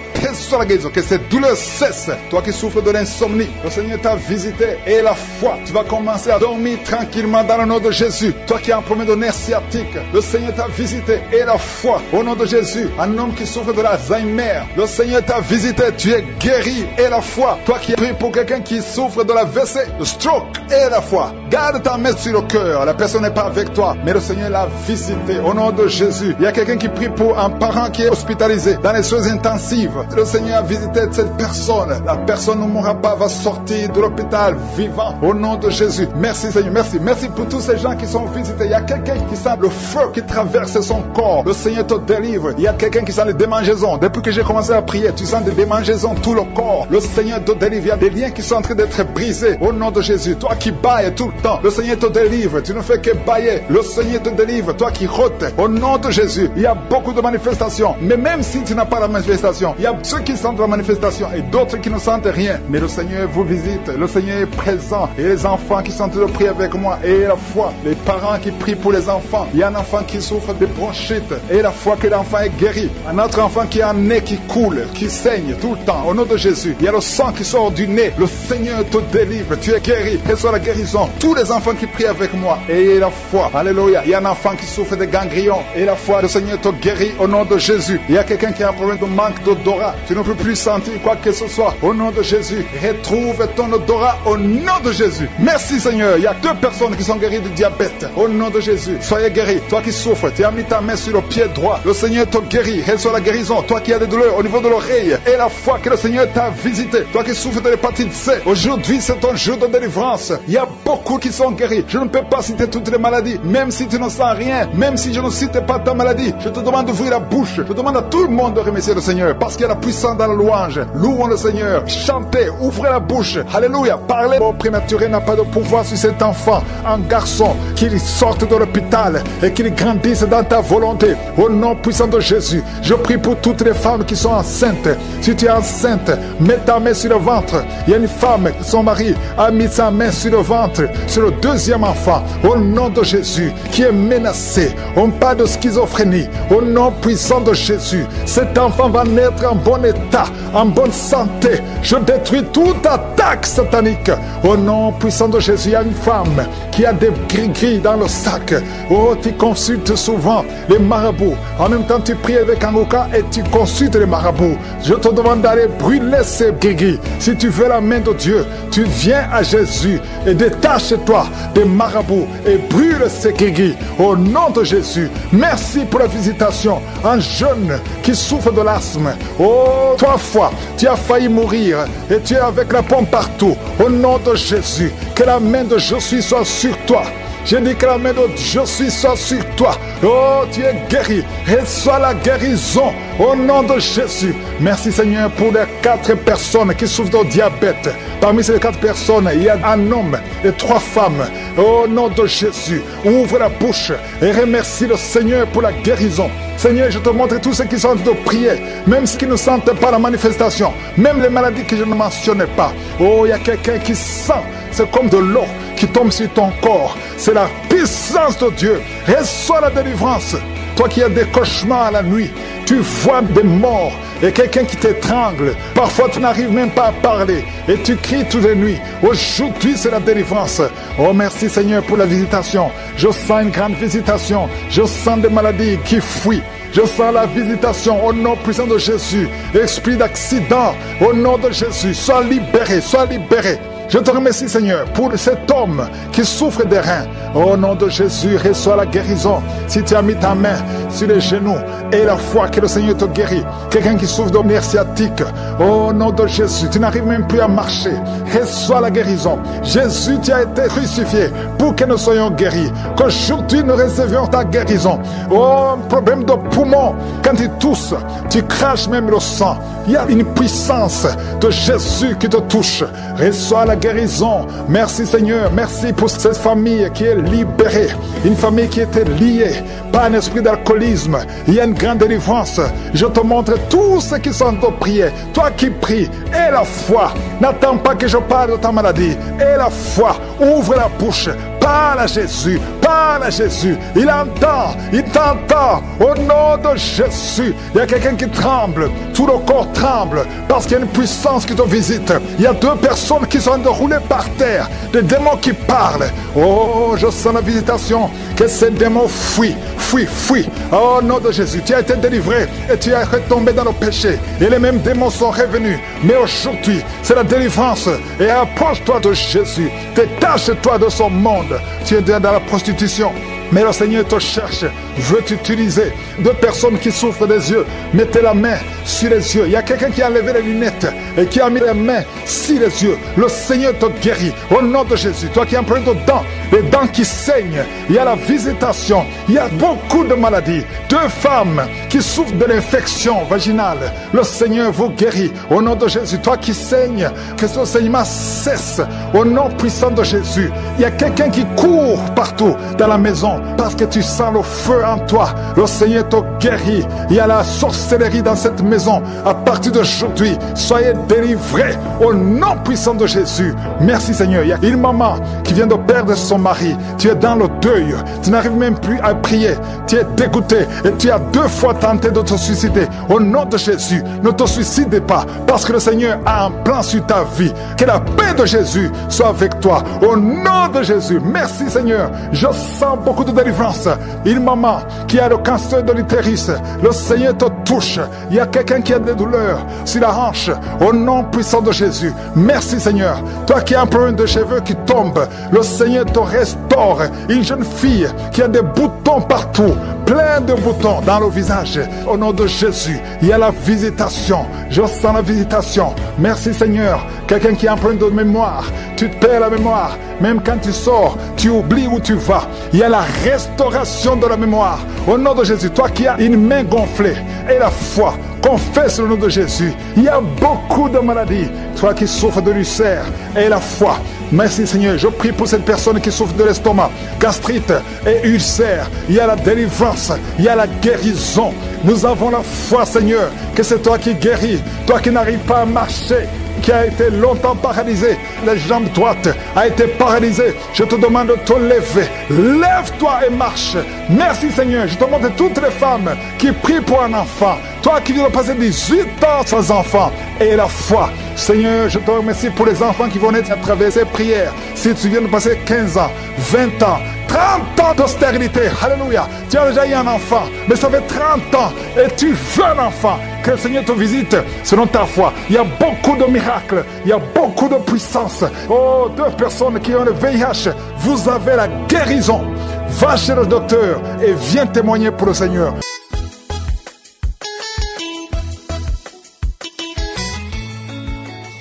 La guérison, que cette douleur cesse. Toi qui souffres de l'insomnie, le Seigneur t'a visité et la foi, tu vas commencer à dormir tranquillement dans le nom de Jésus. Toi qui as un problème de nerf sciatique, le Seigneur t'a visité et la foi, au nom de Jésus. Un homme qui souffre de l'Alzheimer, le Seigneur t'a visité, tu es guéri et la foi. Toi qui pries pour quelqu'un qui souffre de la WC, le stroke et la foi. Garde ta main sur le cœur. La personne n'est pas avec toi, mais le Seigneur l'a visité au nom de Jésus. Il y a quelqu'un qui prie pour un parent qui est hospitalisé dans les soins intensives. Le Seigneur a visité cette personne. La personne ne mourra pas, va sortir de l'hôpital vivant au nom de Jésus. Merci Seigneur, merci. Merci pour tous ces gens qui sont visités. Il y a quelqu'un qui sent le feu qui traverse son corps. Le Seigneur te délivre. Il y a quelqu'un qui sent les démangeaisons. Depuis que j'ai commencé à prier, tu sens des démangeaisons tout le corps. Le Seigneur te délivre. Il y a des liens qui sont en train d'être brisés au nom de Jésus. Toi qui bailles tout le temps, le Seigneur te délivre. Tu ne fais que bailler. Le Seigneur te délivre. Toi qui rôtes au nom de Jésus. Il y a beaucoup de manifestations. Mais même si tu n'as pas la manifestation, il y a ceux qui sentent la manifestation et d'autres qui ne sentent rien. Mais le Seigneur vous visite, le Seigneur est présent. Et les enfants qui sont en train de prier avec moi, et la foi, les parents qui prient pour les enfants. Il y a un enfant qui souffre de bronchite, et la foi que l'enfant est guéri. Un autre enfant qui a un nez qui coule, qui saigne tout le temps, au nom de Jésus. Il y a le sang qui sort du nez, le Seigneur te délivre, tu es guéri, reçois la guérison. Tous les enfants qui prient avec moi, et la foi, alléluia. Il y a un enfant qui souffre de ganglions, et la foi, le Seigneur te guérit au nom de Jésus. Il y a quelqu'un qui a un problème de manque d'odorat, tu ne peux plus sentir quoi que ce soit, au nom de Jésus. Retrouve ton odorat au nom de Jésus. Merci Seigneur. Il y a 2 personnes qui sont guéries de diabète, au nom de Jésus. Soyez guéris. Toi qui souffres, tu as mis ta main sur le pied droit, le Seigneur te guérit, reçois la guérison. Toi qui as des douleurs au niveau de l'oreille, et la foi que le Seigneur t'a visité. Toi qui souffres de l'hépatite C, aujourd'hui c'est ton jour de délivrance. Il y a beaucoup qui sont guéris. Je ne peux pas citer toutes les maladies, même si tu ne sens rien, même si je ne cite pas ta maladie. Je te demande d'ouvrir la bouche. Je demande à tout le monde de remercier le Seigneur, parce qu'il y a la puissance dans la louange. Louons le Seigneur. Chantez, ouvrez la bouche. Alléluia. Parlez. Mon prématuré n'a pas de pouvoir sur cet enfant, un garçon, qu'il sorte de l'hôpital et qu'il grandisse dans ta volonté. Au nom puissant de Jésus, je prie pour toutes les femmes qui sont enceintes. Si tu es enceinte, mets ta main sur le ventre. Il y a une femme, son mari a mis sa main sur le ventre, sur le 2e enfant, au nom de Jésus, qui est menacé. On parle de schizophrénie. Au nom puissant de Jésus, cet enfant va naître en bon état, en bonne santé. Je détruis toute attaque satanique. Au nom puissant de Jésus, il y a une femme qui a des gris-gris dans le sac. Oh, tu consultes souvent les marabouts. En même temps, tu pries avec Angouka et tu consultes les marabouts. Je te demande d'aller brûler ces gris-gris. Si tu veux la main de Dieu, tu viens à Jésus et détache-toi des marabouts et brûle ces gris-gris. Au nom de Jésus, merci pour la visitation. Un jeune qui souffre de l'asthme. Oh, 3 fois, tu as failli mourir et tu es avec la pompe partout. Au nom de Jésus, que la main de Jésus soit sur toi. Je dis que la main de Jésus soit sur toi. Oh, tu es guéri. Reçois la guérison au nom de Jésus. Merci Seigneur pour les 4 personnes qui souffrent de diabète. Parmi ces 4 personnes, il y a un homme et 3 femmes. Au nom de Jésus, ouvre la bouche et remercie le Seigneur pour la guérison. Seigneur, je te montre tous ceux qui sont en train de prier, même ceux qui ne sentent pas la manifestation, même les maladies que je ne mentionnais pas. Oh, il y a quelqu'un qui sent, c'est comme de l'eau qui tombe sur ton corps. C'est la puissance de Dieu. Reçois la délivrance. Toi qui as des cauchemars la nuit, tu vois des morts et quelqu'un qui t'étrangle. Parfois tu n'arrives même pas à parler et tu cries toutes les nuits. Aujourd'hui c'est la délivrance. Oh merci Seigneur pour la visitation. Je sens une grande visitation. Je sens des maladies qui fuient. Je sens la visitation au nom puissant de Jésus. Esprit d'accident, au nom de Jésus, sois libéré, sois libéré. Je te remercie Seigneur pour cet homme qui souffre des reins. Au nom de Jésus, reçois la guérison. Si tu as mis ta main sur les genoux et la foi que le Seigneur te guérit. Quelqu'un qui souffre de nerfs sciatiques. Au nom de Jésus, tu n'arrives même plus à marcher. Reçois la guérison. Jésus, tu as été crucifié pour que nous soyons guéris. Qu'aujourd'hui nous recevions ta guérison. Oh, un problème de poumon. Quand tu tousses, tu craches même le sang. Il y a une puissance de Jésus qui te touche. Reçois la guérison. Merci Seigneur. Merci pour cette famille qui est libérée. Une famille qui était liée par un esprit d'alcoolisme. Il y a une grande délivrance. Je te montre tous ceux qui sont en train de prier. Toi qui pries, aie la foi. N'attends pas que je parle de ta maladie. Aie la foi. Ouvre la bouche. Parle à Jésus, parle à Jésus. Il entend, il t'entend. Au nom de Jésus, il y a quelqu'un qui tremble. Tout le corps tremble parce qu'il y a une puissance qui te visite. Il y a 2 personnes qui sont enroulées par terre. Des démons qui parlent. Oh, je sens la visitation. Que ces démons fuient, fuient, fuient. Au nom de Jésus, tu as été délivré et tu es retombé dans le péché. Et les mêmes démons sont revenus. Mais aujourd'hui, c'est la délivrance. Et approche-toi de Jésus. Détache-toi de son monde. Tu es dans la prostitution, mais le Seigneur te cherche, veut t'utiliser. 2 personnes qui souffrent des yeux, mettez la main sur les yeux. Il y a quelqu'un qui a enlevé les lunettes et qui a mis les mains sur les yeux. Le Seigneur te guérit au nom de Jésus. Toi qui as un problème de dents, les dents qui saignent, il y a la visitation, il y a beaucoup de maladies. 2 femmes qui souffrent de l'infection vaginale, le Seigneur vous guérit au nom de Jésus. Toi qui saignes, que ce saignement cesse au nom puissant de Jésus. Il y a quelqu'un qui court partout dans la maison parce que tu sens le feu en toi. Le Seigneur te guérit. Il y a la sorcellerie dans cette maison. maison, à partir d'aujourd'hui, soyez délivrés au nom puissant de Jésus. Merci Seigneur. Il y a une maman qui vient de perdre son mari. Tu es dans le deuil. Tu n'arrives même plus à prier. Tu es dégoûté et tu as 2 fois tenté de te suicider. Au nom de Jésus, ne te suicide pas parce que le Seigneur a un plan sur ta vie. Que la paix de Jésus soit avec toi. Au nom de Jésus. Merci Seigneur. Je sens beaucoup de délivrance. Une maman qui a le cancer de l'utérus. Le Seigneur te touche. Il y a quelqu'un qui a des douleurs sur la hanche. Au nom puissant de Jésus. Merci Seigneur. Toi qui as un problème de cheveux qui tombe, le Seigneur te restaure. Une jeune fille qui a des boutons partout, plein de boutons dans le visage. Au nom de Jésus, il y a la visitation. Je sens la visitation. Merci Seigneur. Quelqu'un qui a un problème de mémoire, tu te perds la mémoire. Même quand tu sors, tu oublies où tu vas. Il y a la restauration de la mémoire. Au nom de Jésus, toi qui as une main gonflée et la foi, confesse le nom de Jésus. Il y a beaucoup de maladies. Toi qui souffres de l'ulcère et la foi. Merci Seigneur. Je prie pour cette personne qui souffre de l'estomac, gastrite et ulcère. Il y a la délivrance. Il y a la guérison. Nous avons la foi Seigneur que c'est toi qui guéris. Toi qui n'arrives pas à marcher, qui a été longtemps paralysé, la jambe droite a été paralysée. Je te demande de te lever. Lève-toi et marche. Merci Seigneur. Je te demande toutes les femmes qui prient pour un enfant. Toi qui viens de passer 18 ans sans enfant et la foi. Seigneur, je te remercie pour les enfants qui vont naître à travers ces prières. Si tu viens de passer 15 ans, 20 ans, 30 ans de stérilité, alléluia. Tu as déjà eu un enfant, mais ça fait 30 ans et tu veux un enfant. Que le Seigneur te visite selon ta foi. Il y a beaucoup de miracles, il y a beaucoup de puissance. Oh, 2 personnes qui ont le VIH, vous avez la guérison. Va chez le docteur et viens témoigner pour le Seigneur.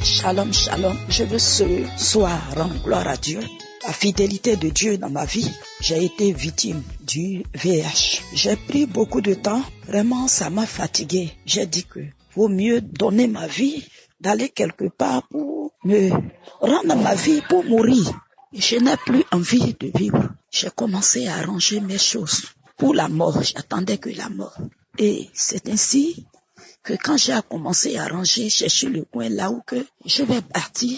Shalom, shalom. Je veux ce soir rendre gloire à Dieu. La fidélité de Dieu dans ma vie. J'ai été victime du VIH. J'ai pris beaucoup de temps. Vraiment, ça m'a fatigué. J'ai dit que vaut mieux donner ma vie, d'aller quelque part pour me rendre ma vie, pour mourir. Je n'ai plus envie de vivre. J'ai commencé à arranger mes choses pour la mort. J'attendais que la mort. Et c'est ainsi que quand j'ai commencé à ranger, chercher le coin là où que je vais partir,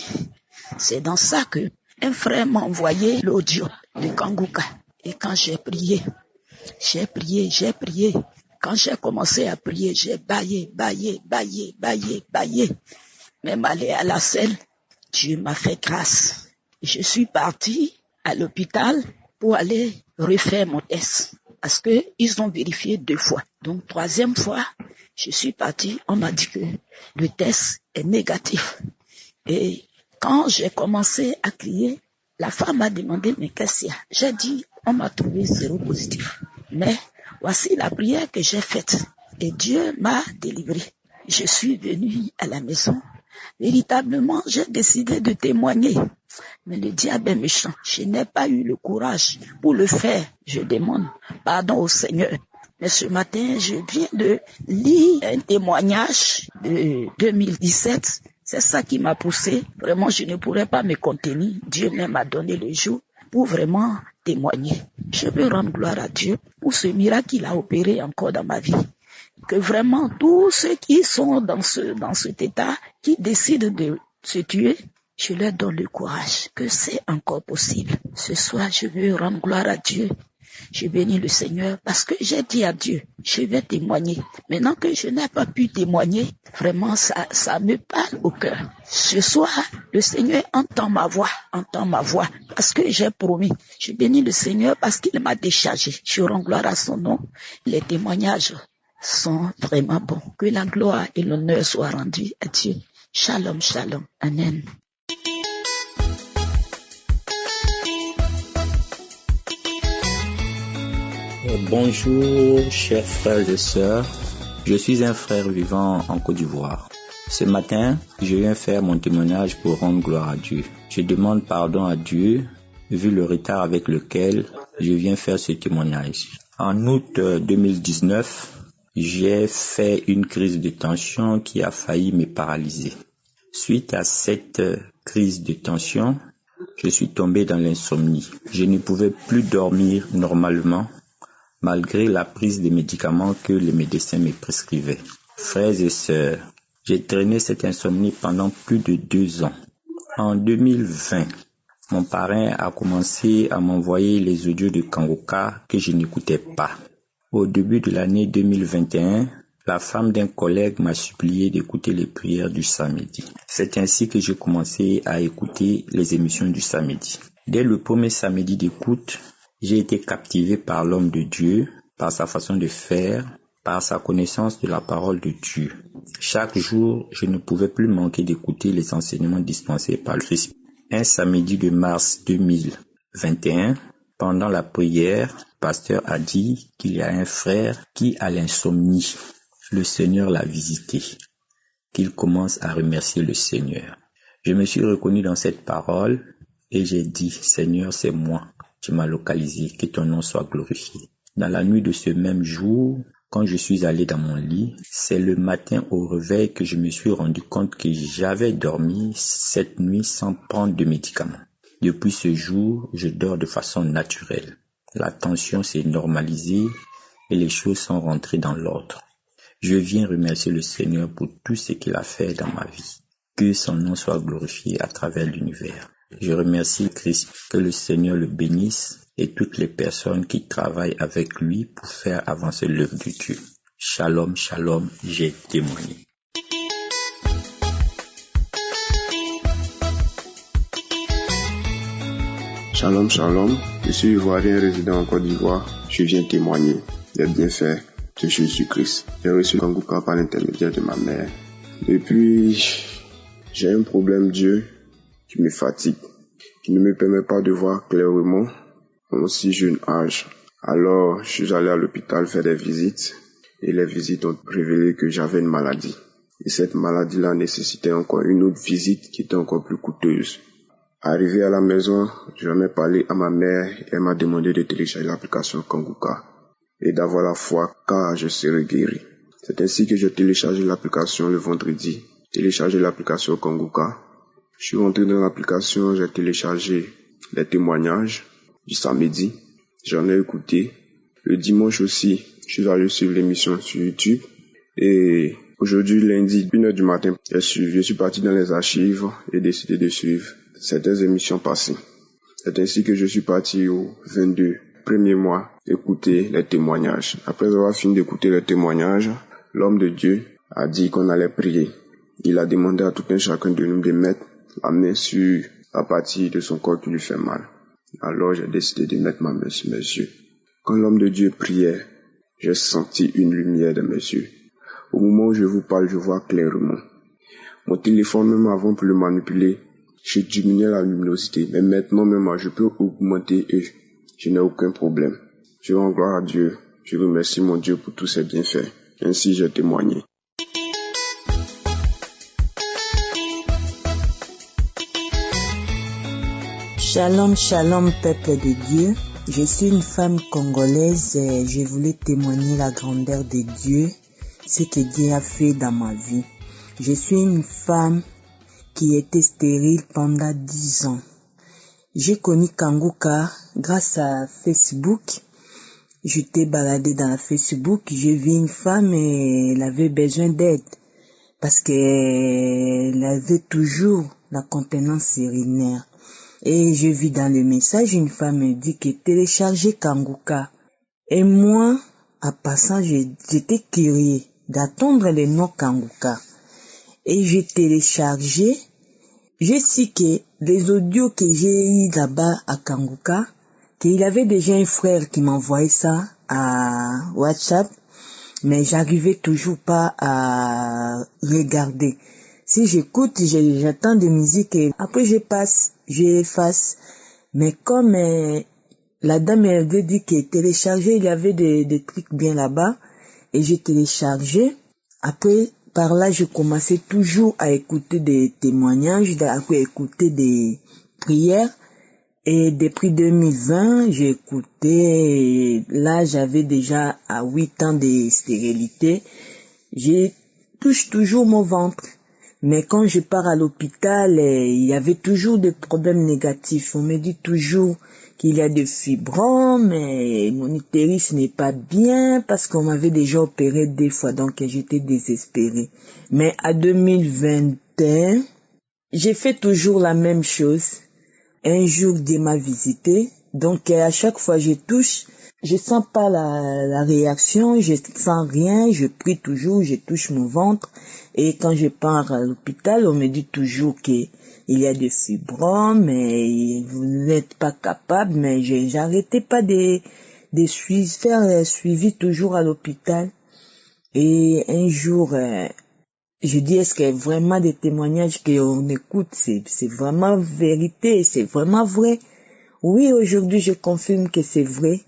c'est dans ça que un frère m'a envoyé l'audio de Kangouka. Et quand j'ai prié. Quand j'ai commencé à prier, j'ai baillé. Même aller à la selle, Dieu m'a fait grâce. Je suis parti à l'hôpital pour aller refaire mon test. Parce que ils ont vérifié 2 fois. Donc 3e fois, je suis parti, on m'a dit que le test est négatif. Et quand j'ai commencé à crier, la femme m'a demandé, mais qu'est-ce qu'il y a? J'ai dit, on m'a trouvé 0 positif. Mais voici la prière que j'ai faite. Et Dieu m'a délivré. Je suis venu à la maison. Véritablement, j'ai décidé de témoigner. Mais le diable est méchant. Je n'ai pas eu le courage pour le faire. Je demande pardon au Seigneur. Mais ce matin, je viens de lire un témoignage de 2017. C'est ça qui m'a poussé. Vraiment, je ne pourrais pas me contenir. Dieu même m'a donné le jour pour vraiment témoigner. Je veux rendre gloire à Dieu pour ce miracle qu'il a opéré encore dans ma vie. Que vraiment, tous ceux qui sont dans cet état, qui décident de se tuer, je leur donne le courage que c'est encore possible. Ce soir, je veux rendre gloire à Dieu. Je bénis le Seigneur parce que j'ai dit à Dieu, je vais témoigner. Maintenant que je n'ai pas pu témoigner, vraiment ça me parle au cœur. Ce soir, le Seigneur entend ma voix parce que j'ai promis. Je bénis le Seigneur parce qu'il m'a déchargé. Je rends gloire à son nom. Les témoignages sont vraiment bons. Que la gloire et l'honneur soient rendus à Dieu. Shalom, shalom. Amen. Bonjour, chers frères et sœurs. Je suis un frère vivant en Côte d'Ivoire. Ce matin, je viens faire mon témoignage pour rendre gloire à Dieu. Je demande pardon à Dieu, vu le retard avec lequel je viens faire ce témoignage. En août 2019, j'ai fait une crise de tension qui a failli me paralyser. Suite à cette crise de tension, je suis tombé dans l'insomnie. Je ne pouvais plus dormir normalement, malgré la prise des médicaments que les médecins me prescrivaient. Frères et sœurs, j'ai traîné cette insomnie pendant plus de 2 ans. En 2020, mon parrain a commencé à m'envoyer les audios de Kanguka que je n'écoutais pas. Au début de l'année 2021, la femme d'un collègue m'a supplié d'écouter les prières du samedi. C'est ainsi que j'ai commencé à écouter les émissions du samedi. Dès le premier samedi d'écoute, j'ai été captivé par l'homme de Dieu, par sa façon de faire, par sa connaissance de la parole de Dieu. Chaque jour, je ne pouvais plus manquer d'écouter les enseignements dispensés par le Christ. Un samedi de mars 2021, pendant la prière, le pasteur a dit qu'il y a un frère qui a l'insomnie. Le Seigneur l'a visité, qu'il commence à remercier le Seigneur. Je me suis reconnu dans cette parole et j'ai dit, Seigneur, c'est moi. Tu m'as localisé, que ton nom soit glorifié. Dans la nuit de ce même jour, quand je suis allé dans mon lit, c'est le matin au réveil que je me suis rendu compte que j'avais dormi cette nuit sans prendre de médicaments. Depuis ce jour, je dors de façon naturelle. La tension s'est normalisée et les choses sont rentrées dans l'ordre. Je viens remercier le Seigneur pour tout ce qu'il a fait dans ma vie. Que son nom soit glorifié à travers l'univers. Je remercie Christ, que le Seigneur le bénisse et toutes les personnes qui travaillent avec lui pour faire avancer l'œuvre de Dieu. Shalom, shalom, j'ai témoigné. Shalom, shalom, je suis ivoirien résident en Côte d'Ivoire. Je viens témoigner des bienfaits de Jésus-Christ. J'ai reçu Kanguka par l'intermédiaire de ma mère. Depuis, j'ai un problème d'yeux qui me fatigue, qui ne me permet pas de voir clairement à mon si jeune âge. Alors, je suis allé à l'hôpital faire des visites et les visites ont révélé que j'avais une maladie. Et cette maladie-là nécessitait encore une autre visite qui était encore plus coûteuse. Arrivé à la maison, j'en ai parlé à ma mère et elle m'a demandé de télécharger l'application Kanguka et d'avoir la foi car je serai guéri. C'est ainsi que j'ai téléchargé l'application le vendredi. Téléchargé l'application Kanguka. Je suis rentré dans l'application, j'ai téléchargé les témoignages du samedi. J'en ai écouté. Le dimanche aussi, je suis allé suivre l'émission sur YouTube. Et aujourd'hui, lundi, 1h du matin, je suis parti dans les archives et décidé de suivre certaines émissions passées. C'est ainsi que je suis parti au 22 premier mois écouter les témoignages. Après avoir fini d'écouter les témoignages, l'homme de Dieu a dit qu'on allait prier. Il a demandé à tout un chacun de nous de mettre la main sur la partie de son corps qui lui fait mal. Alors j'ai décidé de mettre ma main sur mes yeux. Quand l'homme de Dieu priait, j'ai senti une lumière dans mes yeux. Au moment où je vous parle, je vois clairement. Mon téléphone, même avant pour le manipuler, je diminuais la luminosité. Mais maintenant même, je peux augmenter et je n'ai aucun problème. Je rends gloire à Dieu. Je remercie mon Dieu pour tous ses bienfaits. Ainsi, j'ai témoigné. Shalom, shalom, peuple de Dieu. Je suis une femme congolaise et je voulais témoigner la grandeur de Dieu, ce que Dieu a fait dans ma vie. Je suis une femme qui était stérile pendant 10 ans. J'ai connu Kanguka grâce à Facebook. J'étais baladée dans Facebook, j'ai vu une femme et elle avait besoin d'aide parce qu'elle avait toujours la contenance urinaire. Et je vis dans le message, une femme me dit que télécharger Kanguka. Et moi, en passant, j'étais curieux d'attendre le nom Kanguka. Et j'ai téléchargé. Je sais que les audios que j'ai eu là-bas à Kanguka, qu'il avait déjà un frère qui m'envoyait ça à WhatsApp, mais j'arrivais toujours pas à regarder. Si j'écoute, j'attends de musique et après j'efface. Mais comme la dame avait dit que télécharger, il y avait des trucs bien là-bas et j'ai téléchargé. Après, par là, je commençais toujours à écouter des témoignages, à écouter des prières. Et depuis 2020, j'ai écouté, là j'avais déjà à 8 ans de stérilité. Je touche toujours mon ventre. Mais quand je pars à l'hôpital, il y avait toujours des problèmes négatifs. On me dit toujours qu'il y a des fibromes, et mon utérus n'est pas bien parce qu'on m'avait déjà opéré 2 fois, donc j'étais désespérée. Mais à 2021, j'ai fait toujours la même chose. Un jour, Dieu m'a visité, donc à chaque fois je touche, je sens pas la réaction, je sens rien, je prie toujours, je touche mon ventre. Et quand je pars à l'hôpital, on me dit toujours qu'il y a des fibromes, et vous n'êtes pas capable, mais j'arrêtais pas de faire un suivi toujours à l'hôpital. Et un jour, je dis, est-ce qu'il y a vraiment des témoignages qu'on écoute? C'est vraiment vérité, c'est vraiment vrai. Oui, aujourd'hui, je confirme que c'est vrai.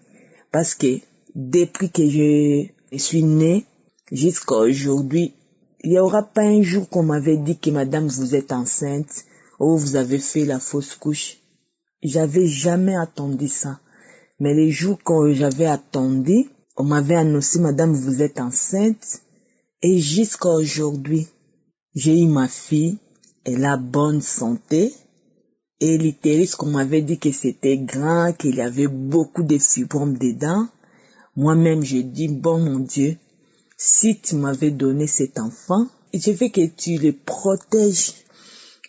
Parce que depuis que je suis née jusqu'à aujourd'hui, il n'y aura pas un jour qu'on m'avait dit que madame, vous êtes enceinte ou vous avez fait la fausse couche. J'avais jamais attendu ça. Mais les jours quand j'avais attendu, on m'avait annoncé, madame, vous êtes enceinte. Et jusqu'à aujourd'hui, j'ai eu ma fille, elle a bonne santé. Et l'utérus qu'on m'avait dit que c'était grand, qu'il y avait beaucoup de fibromes dedans. Moi-même, j'ai dit, bon mon Dieu, si tu m'avais donné cet enfant, je veux que tu le protèges.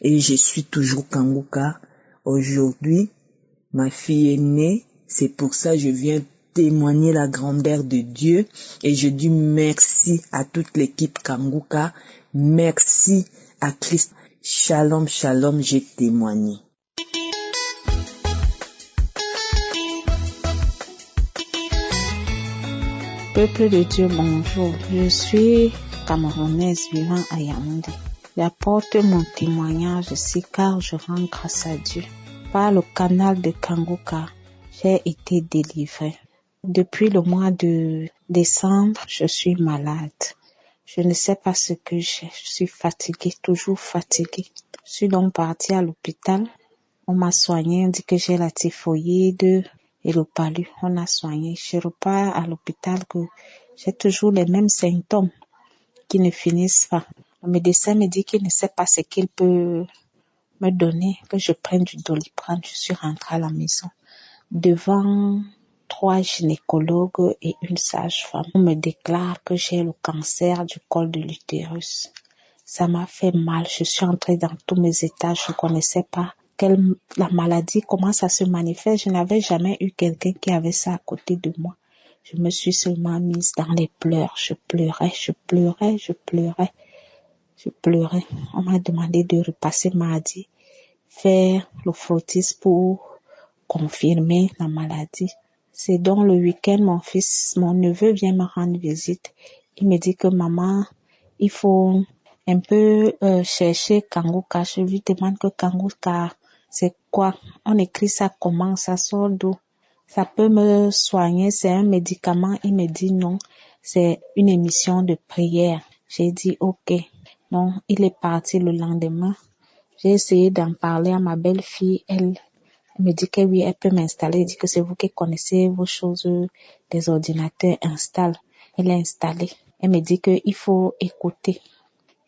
Et je suis toujours Kanguka. Aujourd'hui, ma fille est née. C'est pour ça que je viens témoigner la grandeur de Dieu. Et je dis merci à toute l'équipe Kanguka. Merci à Christ. Shalom, shalom, j'ai témoigné. Peuple de Dieu, bonjour. Je suis Camerounaise vivant à Yaoundé. J'apporte mon témoignage ici car je rends grâce à Dieu. Par le canal de Kanguka, j'ai été délivrée. Depuis le mois de décembre, je suis malade. Je ne sais pas ce que j'ai. Je suis fatiguée, toujours fatiguée. Je suis donc partie à l'hôpital. On m'a soignée, on dit que j'ai la typhoïde et le palu. On a soigné. Je repars à l'hôpital que j'ai toujours les mêmes symptômes qui ne finissent pas. Le médecin me dit qu'il ne sait pas ce qu'il peut me donner, que je prenne du Doliprane. Je suis rentrée à la maison. Devant 3 gynécologues et une sage-femme, on me déclare que j'ai le cancer du col de l'utérus. Ça m'a fait mal. Je suis entrée dans tous mes états. Je ne connaissais pas la maladie, comment ça se manifeste. Je n'avais jamais eu quelqu'un qui avait ça à côté de moi. Je me suis seulement mise dans les pleurs. Je pleurais. On m'a demandé de repasser mardi, faire le frottis pour confirmer la maladie. C'est donc le week-end, mon neveu vient me rendre visite. Il me dit que maman, il faut un peu chercher Kanguka. Je lui demande que Kanguka, c'est quoi? On écrit ça comment? Ça sort d'où? Ça peut me soigner? C'est un médicament? Il me dit non, c'est une émission de prière. J'ai dit ok. Non, il est parti le lendemain. J'ai essayé d'en parler à ma belle-fille. Elle me dit que oui, elle peut m'installer. Elle dit que c'est vous qui connaissez vos choses, des ordinateurs, installe. Elle est installée. Elle me dit qu'il faut écouter.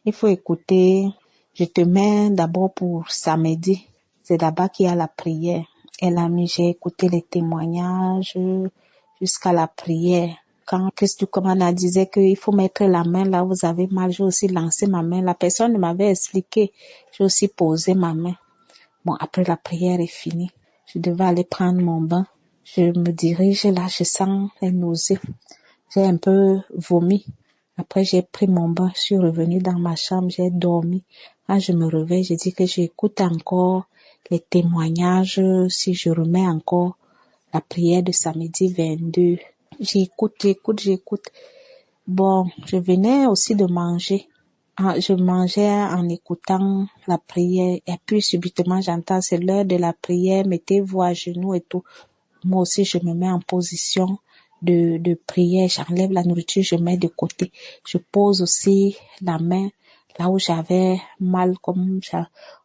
Je te mets d'abord pour samedi. C'est là-bas qu'il y a la prière. J'ai écouté les témoignages jusqu'à la prière. Quand Christ du commandant disait qu'il faut mettre la main là où vous avez mal, j'ai aussi lancé ma main. La personne m'avait expliqué. J'ai aussi posé ma main. Bon, après la prière est finie. Je devais aller prendre mon bain. Je me dirige là, je sens les nausées. J'ai un peu vomi. Après, j'ai pris mon bain, je suis revenue dans ma chambre, j'ai dormi. Quand je me réveille, je dis que j'écoute encore les témoignages, si je remets encore la prière de samedi 22. J'écoute. Bon, je venais aussi de manger. Je mangeais en écoutant la prière. Et puis, subitement, j'entends, c'est l'heure de la prière, mettez-vous à genoux et tout. Moi aussi, je me mets en position de prière. J'enlève la nourriture, je mets de côté. Je pose aussi la main là où j'avais mal, comme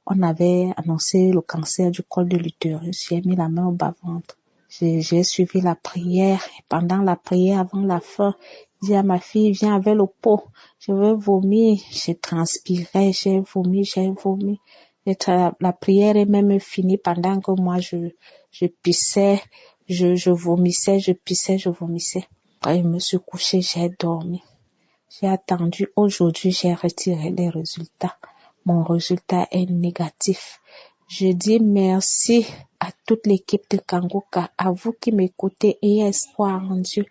on avait annoncé le cancer du col de l'utérus. J'ai mis la main au bas-ventre. J'ai suivi la prière. Et pendant la prière, avant la fin, dit à ma fille, viens avec le pot. Je veux vomir. J'ai transpiré, j'ai vomi. La prière est même finie pendant que moi, je pissais, je vomissais, je pissais, je vomissais. Après, je me suis couchée, j'ai dormi. J'ai attendu. Aujourd'hui, j'ai retiré les résultats. Mon résultat est négatif. Je dis merci à toute l'équipe de Kanguka, à vous qui m'écoutez, ayez espoir en Dieu.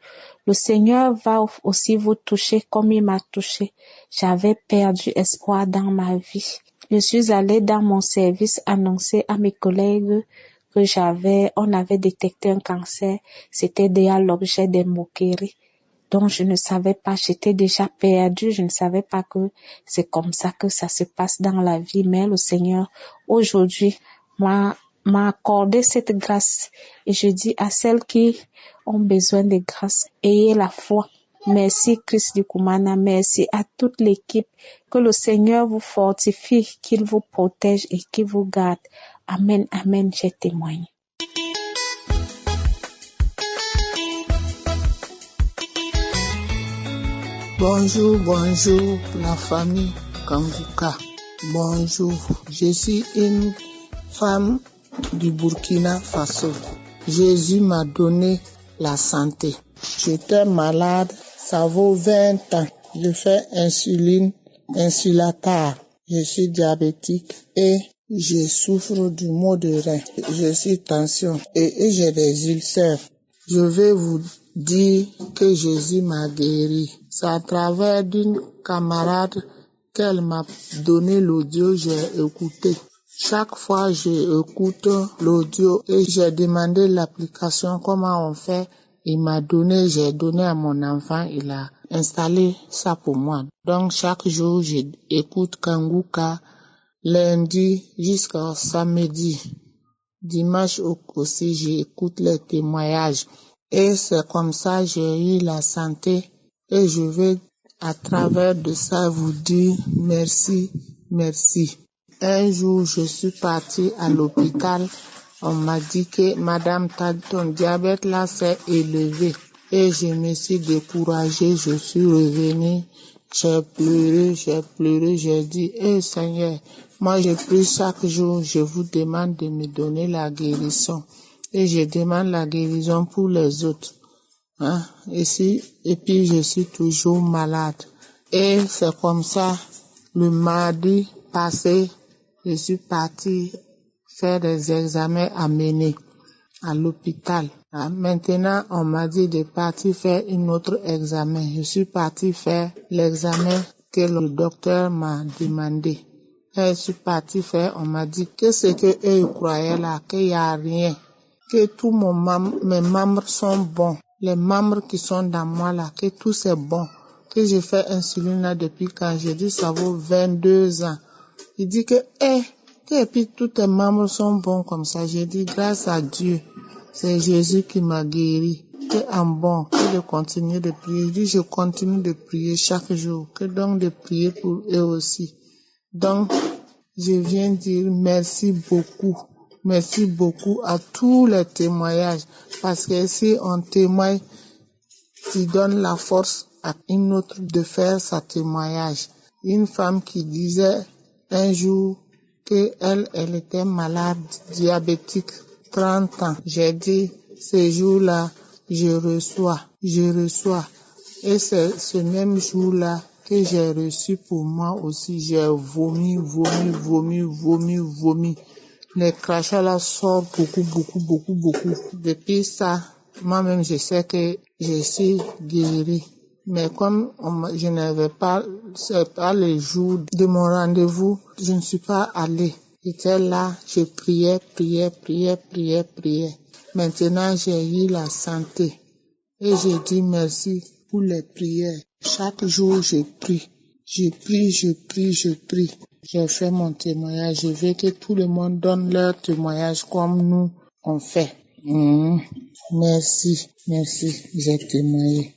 Le Seigneur va aussi vous toucher comme il m'a touché. J'avais perdu espoir dans ma vie. Je suis allée dans mon service annoncer à mes collègues que on avait détecté un cancer. C'était déjà l'objet des moqueries. Donc, je ne savais pas, j'étais déjà perdue, je ne savais pas que c'est comme ça que ça se passe dans la vie. Mais le Seigneur, aujourd'hui, m'a accordé cette grâce. Et je dis à celles qui ont besoin de grâce, ayez la foi. Merci Christ du Kumana, merci à toute l'équipe. Que le Seigneur vous fortifie, qu'il vous protège et qu'il vous garde. Amen, amen, j'ai témoigné. Bonjour la famille Kanguka. Bonjour, je suis une femme du Burkina Faso. Jésus m'a donné la santé. J'étais malade, ça vaut 20 ans. Je fais insuline, Insulatard. Je suis diabétique et je souffre du maux de rein. Je suis tension et j'ai des ulcères. Je vais vous dire que Jésus m'a guéri. C'est à travers d'une camarade qu'elle m'a donné l'audio, j'ai écouté. Chaque fois, j'écoute l'audio et j'ai demandé l'application, comment on fait. Il m'a donné, j'ai donné à mon enfant, il a installé ça pour moi. Donc, chaque jour, j'écoute Kanguka, lundi jusqu'à samedi. Dimanche aussi, j'écoute les témoignages. Et c'est comme ça j'ai eu la santé. Et je vais, à travers de ça, vous dire merci. Un jour, je suis partie à l'hôpital. On m'a dit que madame, ton diabète là s'est élevé. Et je me suis découragée, je suis revenue. J'ai pleuré, j'ai dit, Seigneur, moi je prie chaque jour, je vous demande de me donner la guérison. Et je demande la guérison pour les autres. Et puis je suis toujours malade. Et c'est comme ça, le mardi passé, je suis partie faire des examens à Méné, à l'hôpital. Maintenant, on m'a dit de partir faire un autre examen. Je suis partie faire l'examen que le docteur m'a demandé. Et je suis partie faire, on m'a dit que ce que eux croyaient là, qu'il n'y a rien. Que tous mes membres sont bons. Les membres qui sont dans moi là, que tout c'est bon. Que j'ai fait insuline là depuis quand j'ai dit ça vaut 22 ans. Il dit que et puis tous tes membres sont bons comme ça. J'ai dit grâce à Dieu, c'est Jésus qui m'a guéri. Que en bon, que de continuer de prier. Je dis je continue de prier chaque jour. Que donc de prier pour eux aussi. Donc, je viens dire merci beaucoup. Merci beaucoup à tous les témoignages. Parce que si on témoigne, tu donnes la force à une autre de faire sa témoignage. Une femme qui disait un jour qu'elle était malade, diabétique, 30 ans. J'ai dit, ce jour-là, je reçois. Et c'est ce même jour-là que j'ai reçu pour moi aussi. J'ai vomi. Les crachats là sortent beaucoup. Depuis ça, moi-même, je sais que je suis guérie. Mais comme je n'avais pas, c'est pas le jour de mon rendez-vous, je ne suis pas allée. J'étais là, je priais. Maintenant, j'ai eu la santé. Et je dis merci pour les prières. Chaque jour, je prie. J'ai fait mon témoignage. Je veux que tout le monde donne leur témoignage comme nous on fait. Merci, j'ai témoigné.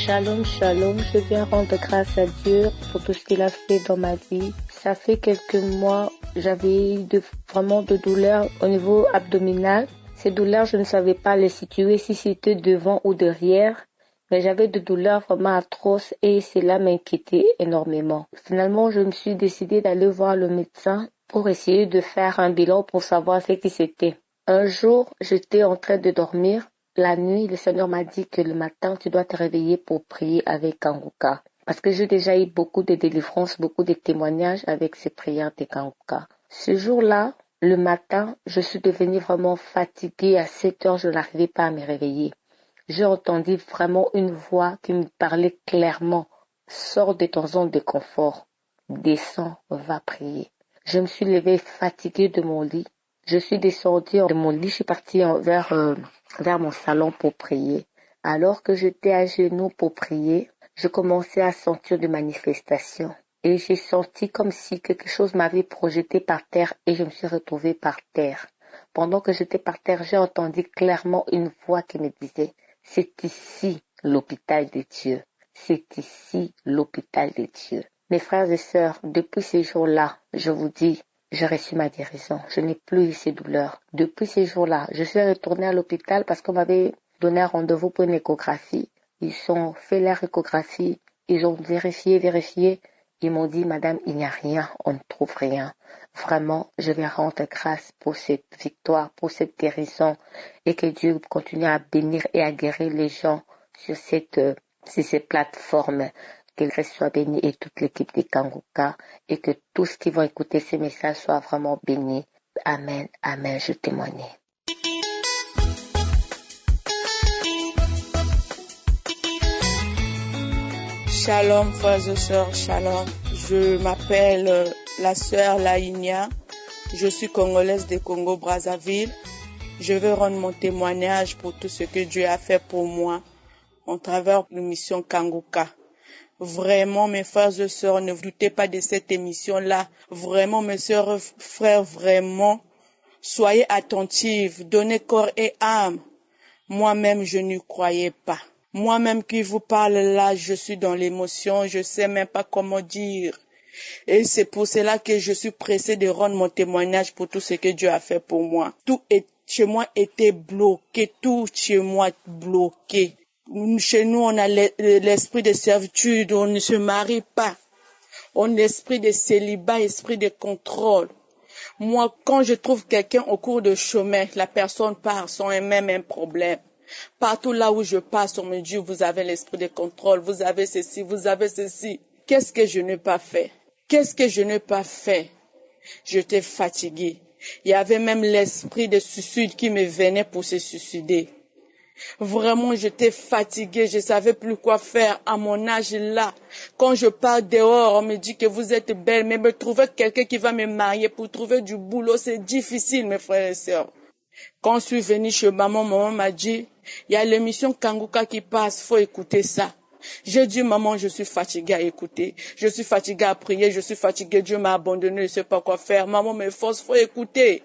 Shalom, je viens rendre grâce à Dieu pour tout ce qu'il a fait dans ma vie. Ça fait quelques mois, j'avais eu de vraiment de douleurs au niveau abdominal. Ces douleurs, je ne savais pas les situer, si c'était devant ou derrière. Mais j'avais des douleurs vraiment atroces et cela m'inquiétait énormément. Finalement, je me suis décidée d'aller voir le médecin pour essayer de faire un bilan pour savoir ce qui c'était. Un jour, j'étais en train de dormir. La nuit, le Seigneur m'a dit que le matin, tu dois te réveiller pour prier avec Kanguka. Parce que j'ai déjà eu beaucoup de délivrances, beaucoup de témoignages avec ces prières de Kanguka. Ce jour-là, le matin, je suis devenue vraiment fatiguée. À 7 heures, je n'arrivais pas à me réveiller. J'ai entendu vraiment une voix qui me parlait clairement. Sors de ton zone de confort. Descends, va prier. Je me suis levée fatiguée de mon lit. Je suis descendue de mon lit, je suis partie vers mon salon pour prier. Alors que j'étais à genoux pour prier, je commençais à sentir des manifestations. Et j'ai senti comme si quelque chose m'avait projeté par terre et je me suis retrouvée par terre. Pendant que j'étais par terre, j'ai entendu clairement une voix qui me disait « C'est ici l'hôpital de Dieu. C'est ici l'hôpital de Dieu. » Mes frères et sœurs, depuis ces jours-là, je vous dis, j'ai reçu ma guérison. Je n'ai plus eu ces douleurs. Depuis ces jours-là, je suis retournée à l'hôpital parce qu'on m'avait donné un rendez-vous pour une échographie. Ils ont fait leur échographie. Ils ont vérifié. Ils m'ont dit, madame, il n'y a rien. On ne trouve rien. Vraiment, je vais rendre grâce pour cette victoire, pour cette guérison et que Dieu continue à bénir et à guérir les gens sur ces plateformes. Qu'il soit béni et toute l'équipe de Kanguka et que tous qui vont écouter ces messages soient vraiment bénis. Amen, amen, je témoigne. Shalom frères et sœurs, shalom. Je m'appelle la sœur Laïnia. Je suis congolaise de Congo-Brazzaville. Je veux rendre mon témoignage pour tout ce que Dieu a fait pour moi en travers de l'émission Kanguka. Vraiment, mes frères et sœurs, ne vous doutez pas de cette émission-là. Vraiment, mes sœurs, frères, vraiment, soyez attentifs, donnez corps et âme. Moi-même, je n'y croyais pas. Moi-même qui vous parle là, je suis dans l'émotion, je sais même pas comment dire. Et c'est pour cela que je suis pressée de rendre mon témoignage pour tout ce que Dieu a fait pour moi. Tout chez moi était bloqué, tout chez moi bloqué. Chez nous, on a l'esprit de servitude, on ne se marie pas. On a l'esprit de célibat, esprit de contrôle. Moi, quand je trouve quelqu'un au cours de chemin, la personne part sans même un problème. Partout là où je passe, on me dit, vous avez l'esprit de contrôle, vous avez ceci, vous avez ceci. Qu'est-ce que je n'ai pas fait? Qu'est-ce que je n'ai pas fait? J'étais fatiguée. Il y avait même l'esprit de suicide qui me venait pour se suicider. Vraiment, j'étais fatiguée, je savais plus quoi faire à mon âge là. Quand je pars dehors, on me dit que vous êtes belle, mais me trouver quelqu'un qui va me marier pour trouver du boulot, c'est difficile, mes frères et sœurs. Quand je suis venue chez maman m'a dit, il y a l'émission Kanguka qui passe, faut écouter ça. J'ai dit, maman, je suis fatiguée à écouter. Je suis fatiguée à prier, je suis fatiguée, Dieu m'a abandonné, je ne sais pas quoi faire. Maman, mes forces, faut écouter.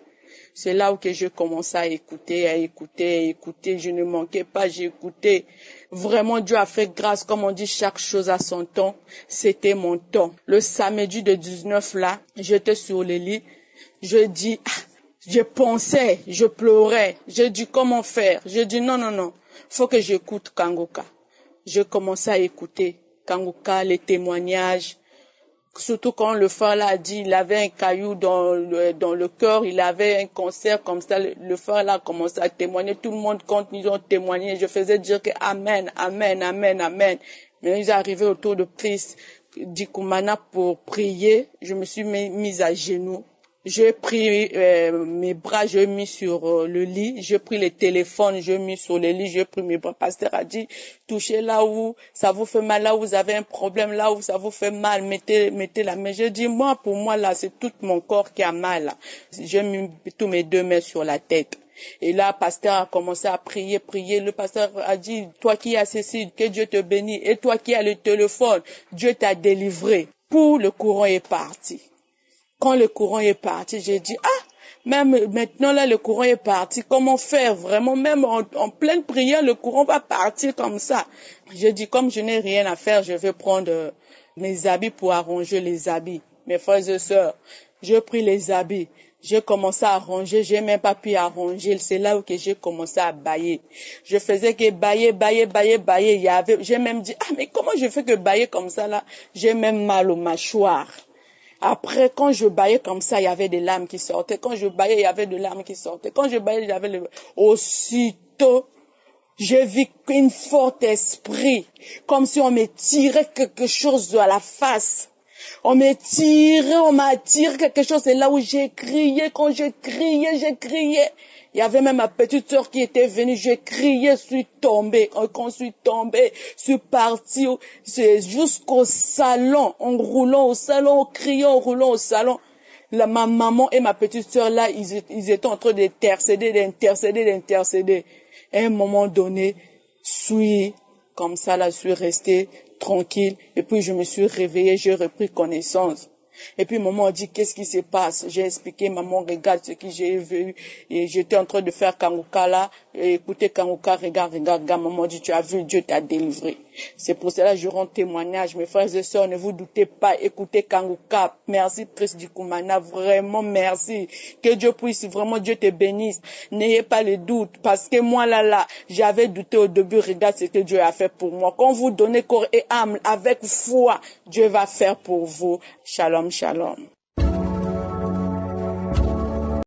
C'est là où je commençais à écouter. Je ne manquais pas, j'écoutais. Vraiment, Dieu a fait grâce, comme on dit, chaque chose à son temps. C'était mon temps. Le samedi de 19 là, j'étais sur le lit. Je dis, je pensais, je pleurais. J'ai dit, comment faire? J'ai dit, non. Faut que j'écoute Kanguka. Je commençais à écouter Kanguka, les témoignages. Surtout quand le frère là a dit, il avait un caillou dans le cœur, il avait un cancer comme ça, le frère là a commencé à témoigner, tout le monde quand ils ont témoigné, je faisais dire que amen. Mais ils arrivaient autour de Christ d'Ikumana pour prier, je me suis mise à genoux. J'ai pris mes bras, j'ai mis sur le lit, j'ai pris le téléphone, j'ai mis sur le lit, j'ai pris mes bras. Pasteur a dit, touchez là où ça vous fait mal, là où vous avez un problème, là où ça vous fait mal, mettez la main. J'ai dit, pour moi là, c'est tout mon corps qui a mal. Là. J'ai mis tous mes 2 mains sur la tête. Et là, pasteur a commencé à prier. Le pasteur a dit, toi qui as ceci, que Dieu te bénisse. Et toi qui as le téléphone, Dieu t'a délivré. Pour le courant est parti. Quand le courant est parti, j'ai dit, même maintenant là, le courant est parti. Comment faire vraiment? Même en pleine prière, le courant va partir comme ça. J'ai dit, comme je n'ai rien à faire, je vais prendre mes habits pour arranger les habits. Mes frères et sœurs, j'ai pris les habits. J'ai commencé à ranger, j'ai même pas pu arranger. C'est là où que j'ai commencé à bailler. Je faisais que bailler. J'ai même dit, mais comment je fais que bailler comme ça là? J'ai même mal aux mâchoires. Après, quand je baillais comme ça, il y avait des larmes qui sortaient. Quand je baillais, il y avait des larmes qui sortaient. Quand je baillais, il y avait aussitôt, j'ai vu qu'un fort esprit, comme si on me tirait quelque chose à la face. On m'a tiré quelque chose. C'est là où j'ai crié. Quand j'ai crié. Il y avait même ma petite sœur qui était venue. J'ai crié, je suis tombée. Quand je suis tombée, je suis partie jusqu'au salon. En roulant au salon, en criant, en roulant au salon. Ma maman et ma petite sœur là, ils étaient en train d'intercéder. À un moment donné, comme ça là, je suis restée tranquille. Et puis je me suis réveillée, j'ai repris connaissance. Et puis maman a dit, qu'est-ce qui se passe? J'ai expliqué, maman, regarde ce que j'ai vu. Et j'étais en train de faire Kanguka là. Et écoutez Kanguka, regarde. Maman dit, tu as vu, Dieu t'a délivré. C'est pour cela que je rends témoignage. Mes frères et sœurs, ne vous doutez pas, écoutez Kanguka. Merci, Christ du Koumana, vraiment merci. Que Dieu puisse, vraiment, Dieu te bénisse. N'ayez pas le doute, parce que moi là, j'avais douté au début, regarde ce que Dieu a fait pour moi. Quand vous donnez corps et âme avec foi, Dieu va faire pour vous. Shalom, shalom.